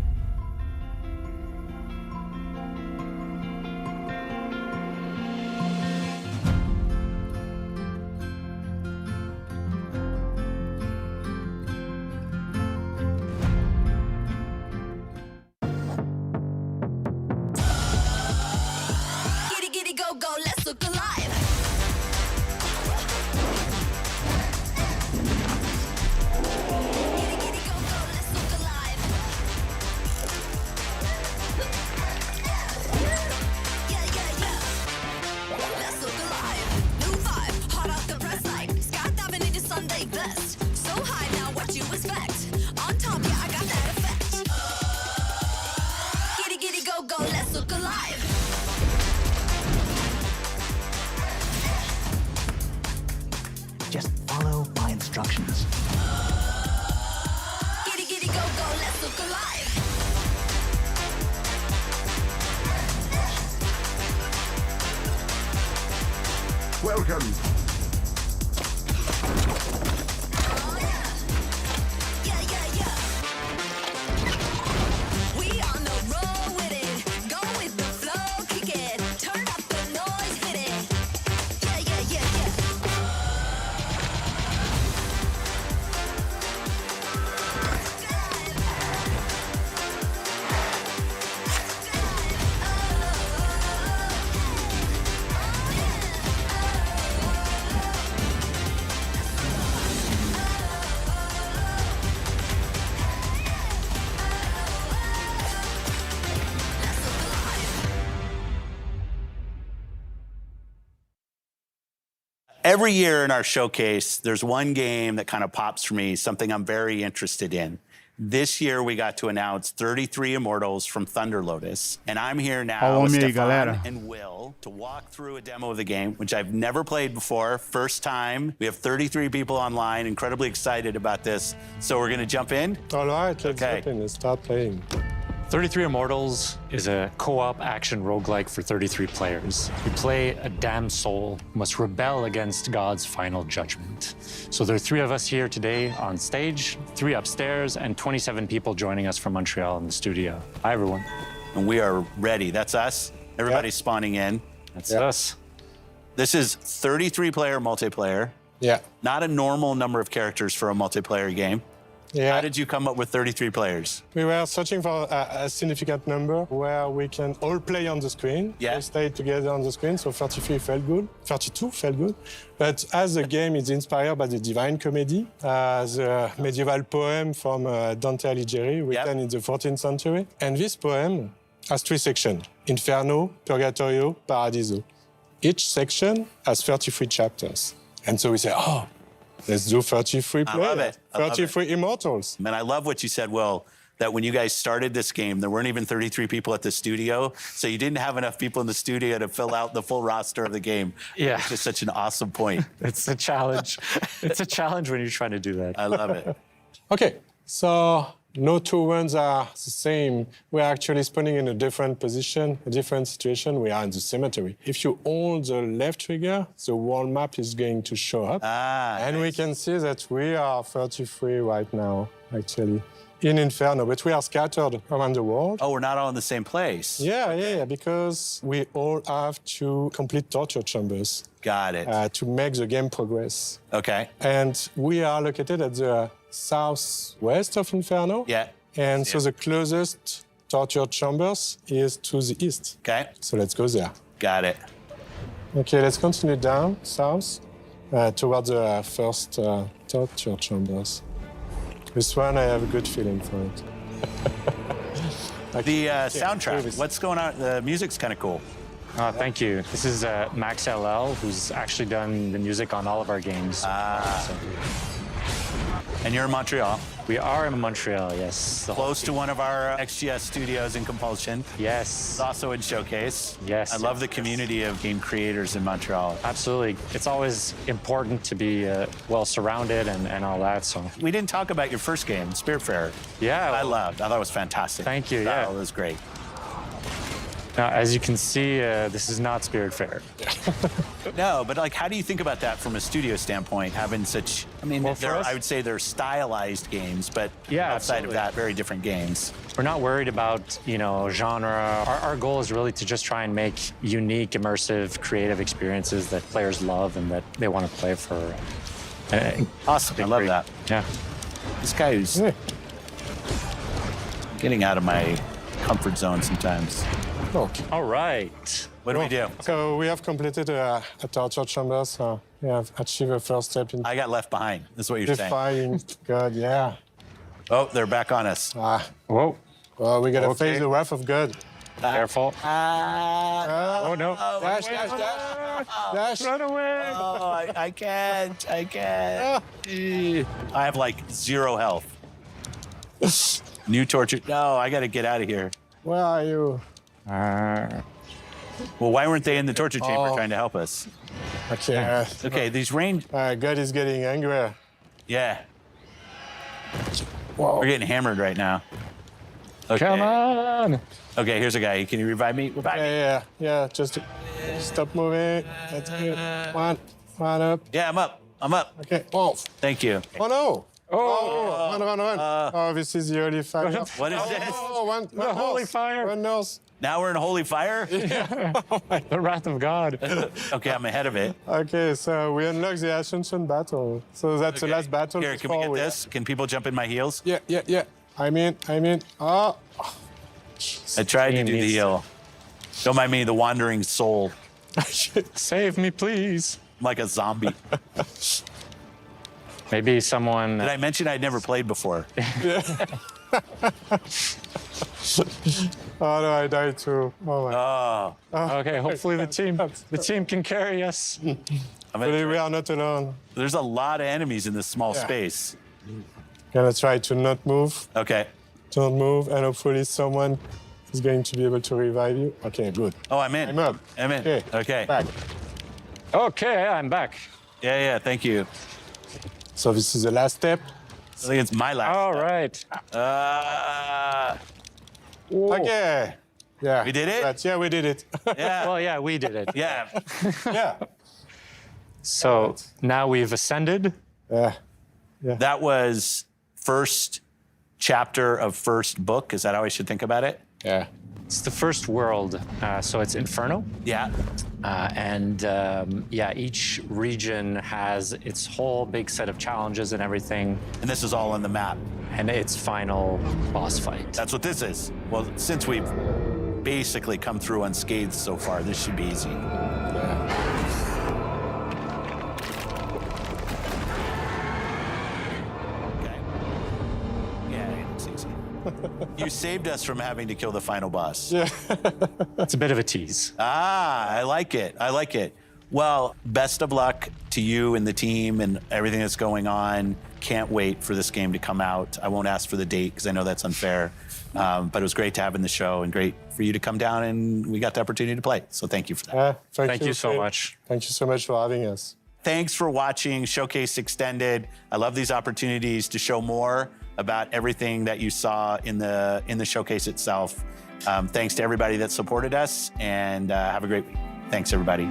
Just follow my instructions. Giddy, giddy, go, go, let's look alive. Welcome. Every year in our showcase, there's one game that kind of pops for me, something I'm very interested in. This year, we got to announce 33 Immortals from Thunder Lotus. And I'm here now with Stefan and Will to walk through a demo of the game, which I've never played before. First time. We have 33 people online, incredibly excited about this. So we're going to jump in? All right, let's jump in and start playing. 33 Immortals is a co-op action roguelike for 33 players. You play a damned soul who must rebel against God's final judgment. So there are 3 of us here today on stage, 3 upstairs, and 27 people joining us from Montreal in the studio. Hi, everyone. And we are ready. That's us. Everybody's spawning in. That's us. This is 33-player multiplayer. Yeah. Not a normal number of characters for a multiplayer game. Yeah. How did you come up with 33 players? We were searching for a significant number where we can all play on the screen. Yeah. We stay together on the screen, so 33 felt good. 32 felt good. But as the game is inspired by the Divine Comedy, the medieval poem from Dante Alighieri, written in the 14th century. And this poem has 3 sections: Inferno, Purgatorio, Paradiso. Each section has 33 chapters. And so we say, oh, let's do 33 players. I love it. 33 Immortals. And I love what you said, Will, that when you guys started this game, there weren't even 33 people at the studio, so you didn't have enough people in the studio to fill out the full roster of the game. Yeah. It's just such an awesome point. It's a challenge. It's a challenge when you're trying to do that. I love it. Okay, so no 2 runs are the same. We're actually spawning in a different position, a different situation. We are in the cemetery. If you hold the left trigger, the world map is going to show up. And we can see that we are 33 right now, actually, in Inferno, but we are scattered around the world. Oh, we're not all in the same place. Yeah, because we all have to complete torture chambers. Got it. To make the game progress. Okay. And we are located at the southwest of Inferno. Yeah. And so the closest torture chambers is to the east. Okay. So let's go there. Got it. Okay, let's continue down south towards the first torture chambers. This one, I have a good feeling for it. The soundtrack, what's going on? The music's kind of cool. Thank you. This is Max LL, who's actually done the music on all of our games. And you're in Montreal? We are in Montreal, yes. Close to one of our XGS studios in Compulsion. Yes. It's also in Showcase. Yes. I love the community of game creators in Montreal. Absolutely. It's always important to be well surrounded and all that, so. We didn't talk about your first game, Spiritfarer. Yeah. I thought it was fantastic. Thank you, yeah. It was great. Now, as you can see, this is not Spiritfarer. No, but like, how do you think about that from a studio standpoint, having such, I mean, Well, I would say they're stylized games, but outside of that, very different games. We're not worried about, genre. Our goal is really to just try and make unique, immersive, creative experiences that players love and that they want to play for. Awesome, I love that. Yeah. This guy who's getting out of my comfort zone sometimes. Okay. All right. What do we do? So we have completed a torture chamber, so we have achieved a first step in... I got left behind, is what you're saying. Defying God, yeah. Oh, they're back on us. Whoa. Well, we gotta face the wrath of God. Careful. Oh, no. Dash. Dash. Run away. Oh, I can't. I have like 0 health. New torture. No, I gotta get out of here. Where are you? Well, why weren't they in the torture chamber trying to help us? Okay. Okay, these range... God is getting angry. Yeah. Whoa. We're getting hammered right now. Okay. Come on. Okay, here's a guy. Can you revive me? Yeah. Just stop moving. That's good. One up. Yeah, I'm up. Okay. Oh. Thank you. Oh, no. Run. This is the holy fire. What is this? One holy fire. One nose. Now we're in holy fire? Yeah. The wrath of God. Okay, I'm ahead of it. Okay, so we unlock the Ascension battle. So that's the last battle. Here, can we get this? Can people jump in my heels? Yeah. I'm in. Oh. I tried to do the heal. Don't mind me, the wandering soul. Save me, please. I'm like a zombie. Maybe someone... Did I mention I'd never played before? Oh, no, I died too. Oh, my. Oh. Okay, hopefully the team can carry us. Hopefully we are not alone. There's a lot of enemies in this small space. Gonna try to not move. Okay. Don't move, and hopefully someone is going to be able to revive you. Okay, good. Oh, I'm in. I'm up. I'm in. Okay. Okay. Back. Okay, I'm back. Yeah, thank you. So this is the last step. I think it's my last All step. right. Okay. Yeah. We did it? Yeah, we did it. Yeah. Well, yeah, we did it. Yeah. Yeah. So now we've ascended. Yeah. That was first chapter of first book. Is that how I should think about it? Yeah. It's the first world, so it's Inferno. Yeah. Yeah, each region has its whole big set of challenges and everything. And this is all on the map. And its final boss fight. That's what this is. Well, since we've basically come through unscathed so far, this should be easy. You saved us from having to kill the final boss. Yeah. It's a bit of a tease. I like it. I like it. Well, best of luck to you and the team and everything that's going on. Can't wait for this game to come out. I won't ask for the date because I know that's unfair. But it was great to have in the show and great for you to come down and we got the opportunity to play. So thank you for that. Thank you so much. Thank you so much for having us. Thanks for watching Showcase Extended. I love these opportunities to show more about everything that you saw in the showcase itself. Thanks to everybody that supported us and have a great week. Thanks, everybody.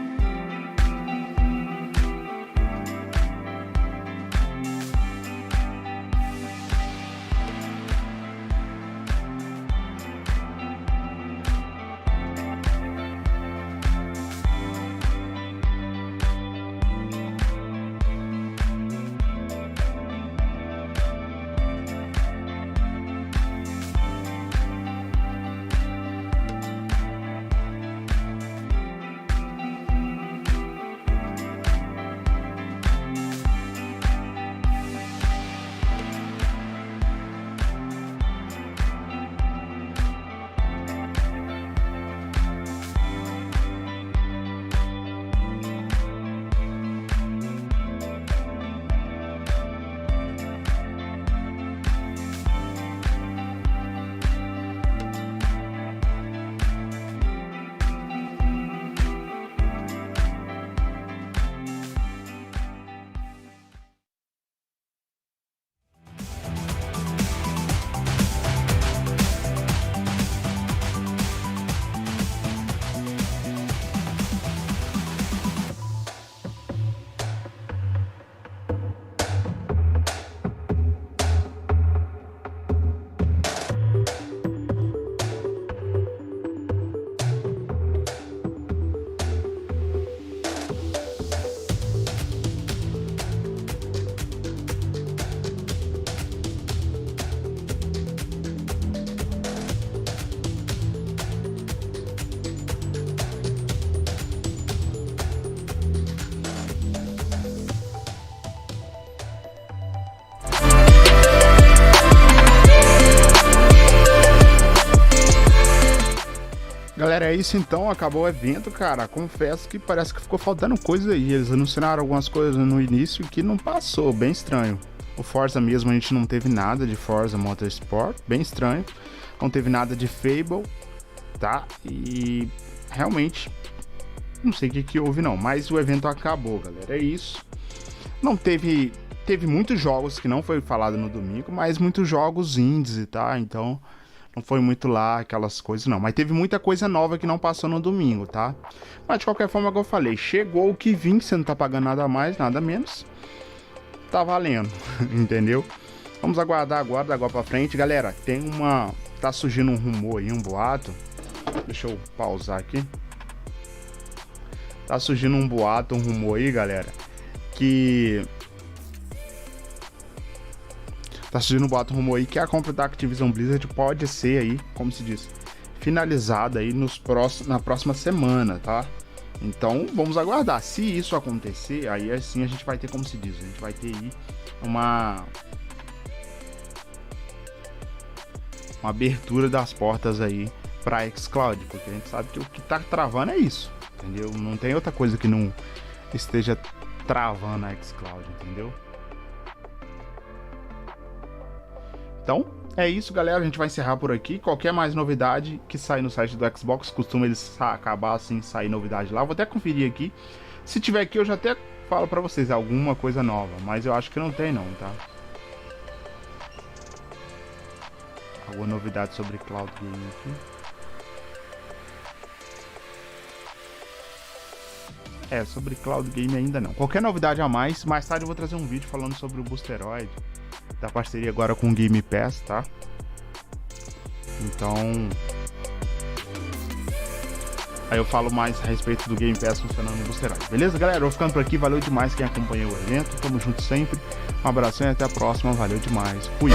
Galera, é isso então, acabou o evento, cara. Confesso que parece que ficou faltando coisa aí. Eles anunciaram algumas coisas no início que não passou, bem estranho. O Forza mesmo, a gente não teve nada de Forza Motorsport, bem estranho. Não teve nada de Fable, tá? E realmente, não sei o que houve não, mas o evento acabou, galera, é isso. Não teve muitos jogos que não foi falado no domingo, mas muitos jogos indies, tá? Então não foi muito lá aquelas coisas não, mas teve muita coisa nova que não passou no domingo, tá? Mas de qualquer forma, como eu falei, chegou o que vim, você não tá pagando nada mais, nada menos, tá valendo, entendeu? Vamos aguardar agora pra frente, galera. Tá surgindo um rumor aí, um boato. Deixa eu pausar aqui. Tá surgindo um boato, um rumor aí, galera, que tá surgindo um boato, um rumor aí que a compra da Activision Blizzard pode ser aí, como se diz, finalizada aí na próxima semana, tá? Então vamos aguardar. Se isso acontecer, aí assim a gente vai ter, como se diz, a gente vai ter aí uma abertura das portas aí pra Xcloud, porque a gente sabe que o que tá travando é isso, entendeu? Não tem outra coisa que não esteja travando a Xcloud, entendeu? Então, é isso, galera. A gente vai encerrar por aqui. Qualquer mais novidade que sair no site do Xbox, costuma eles acabar assim, sair novidade lá. Vou até conferir aqui. Se tiver aqui, eu já até falo pra vocês alguma coisa nova. Mas eu acho que não tem não, tá? Alguma novidade sobre Cloud Gaming aqui. Sobre Cloud Game ainda não. Qualquer novidade a mais tarde eu vou trazer um vídeo falando sobre o BOOSTEROID, da parceria agora com o Game Pass, tá? Então, aí eu falo mais a respeito do Game Pass funcionando no BOOSTEROID. Beleza, galera? Eu vou ficando por aqui. Valeu demais quem acompanhou o evento. Tamo junto sempre. Um abração e até a próxima. Valeu demais. Fui!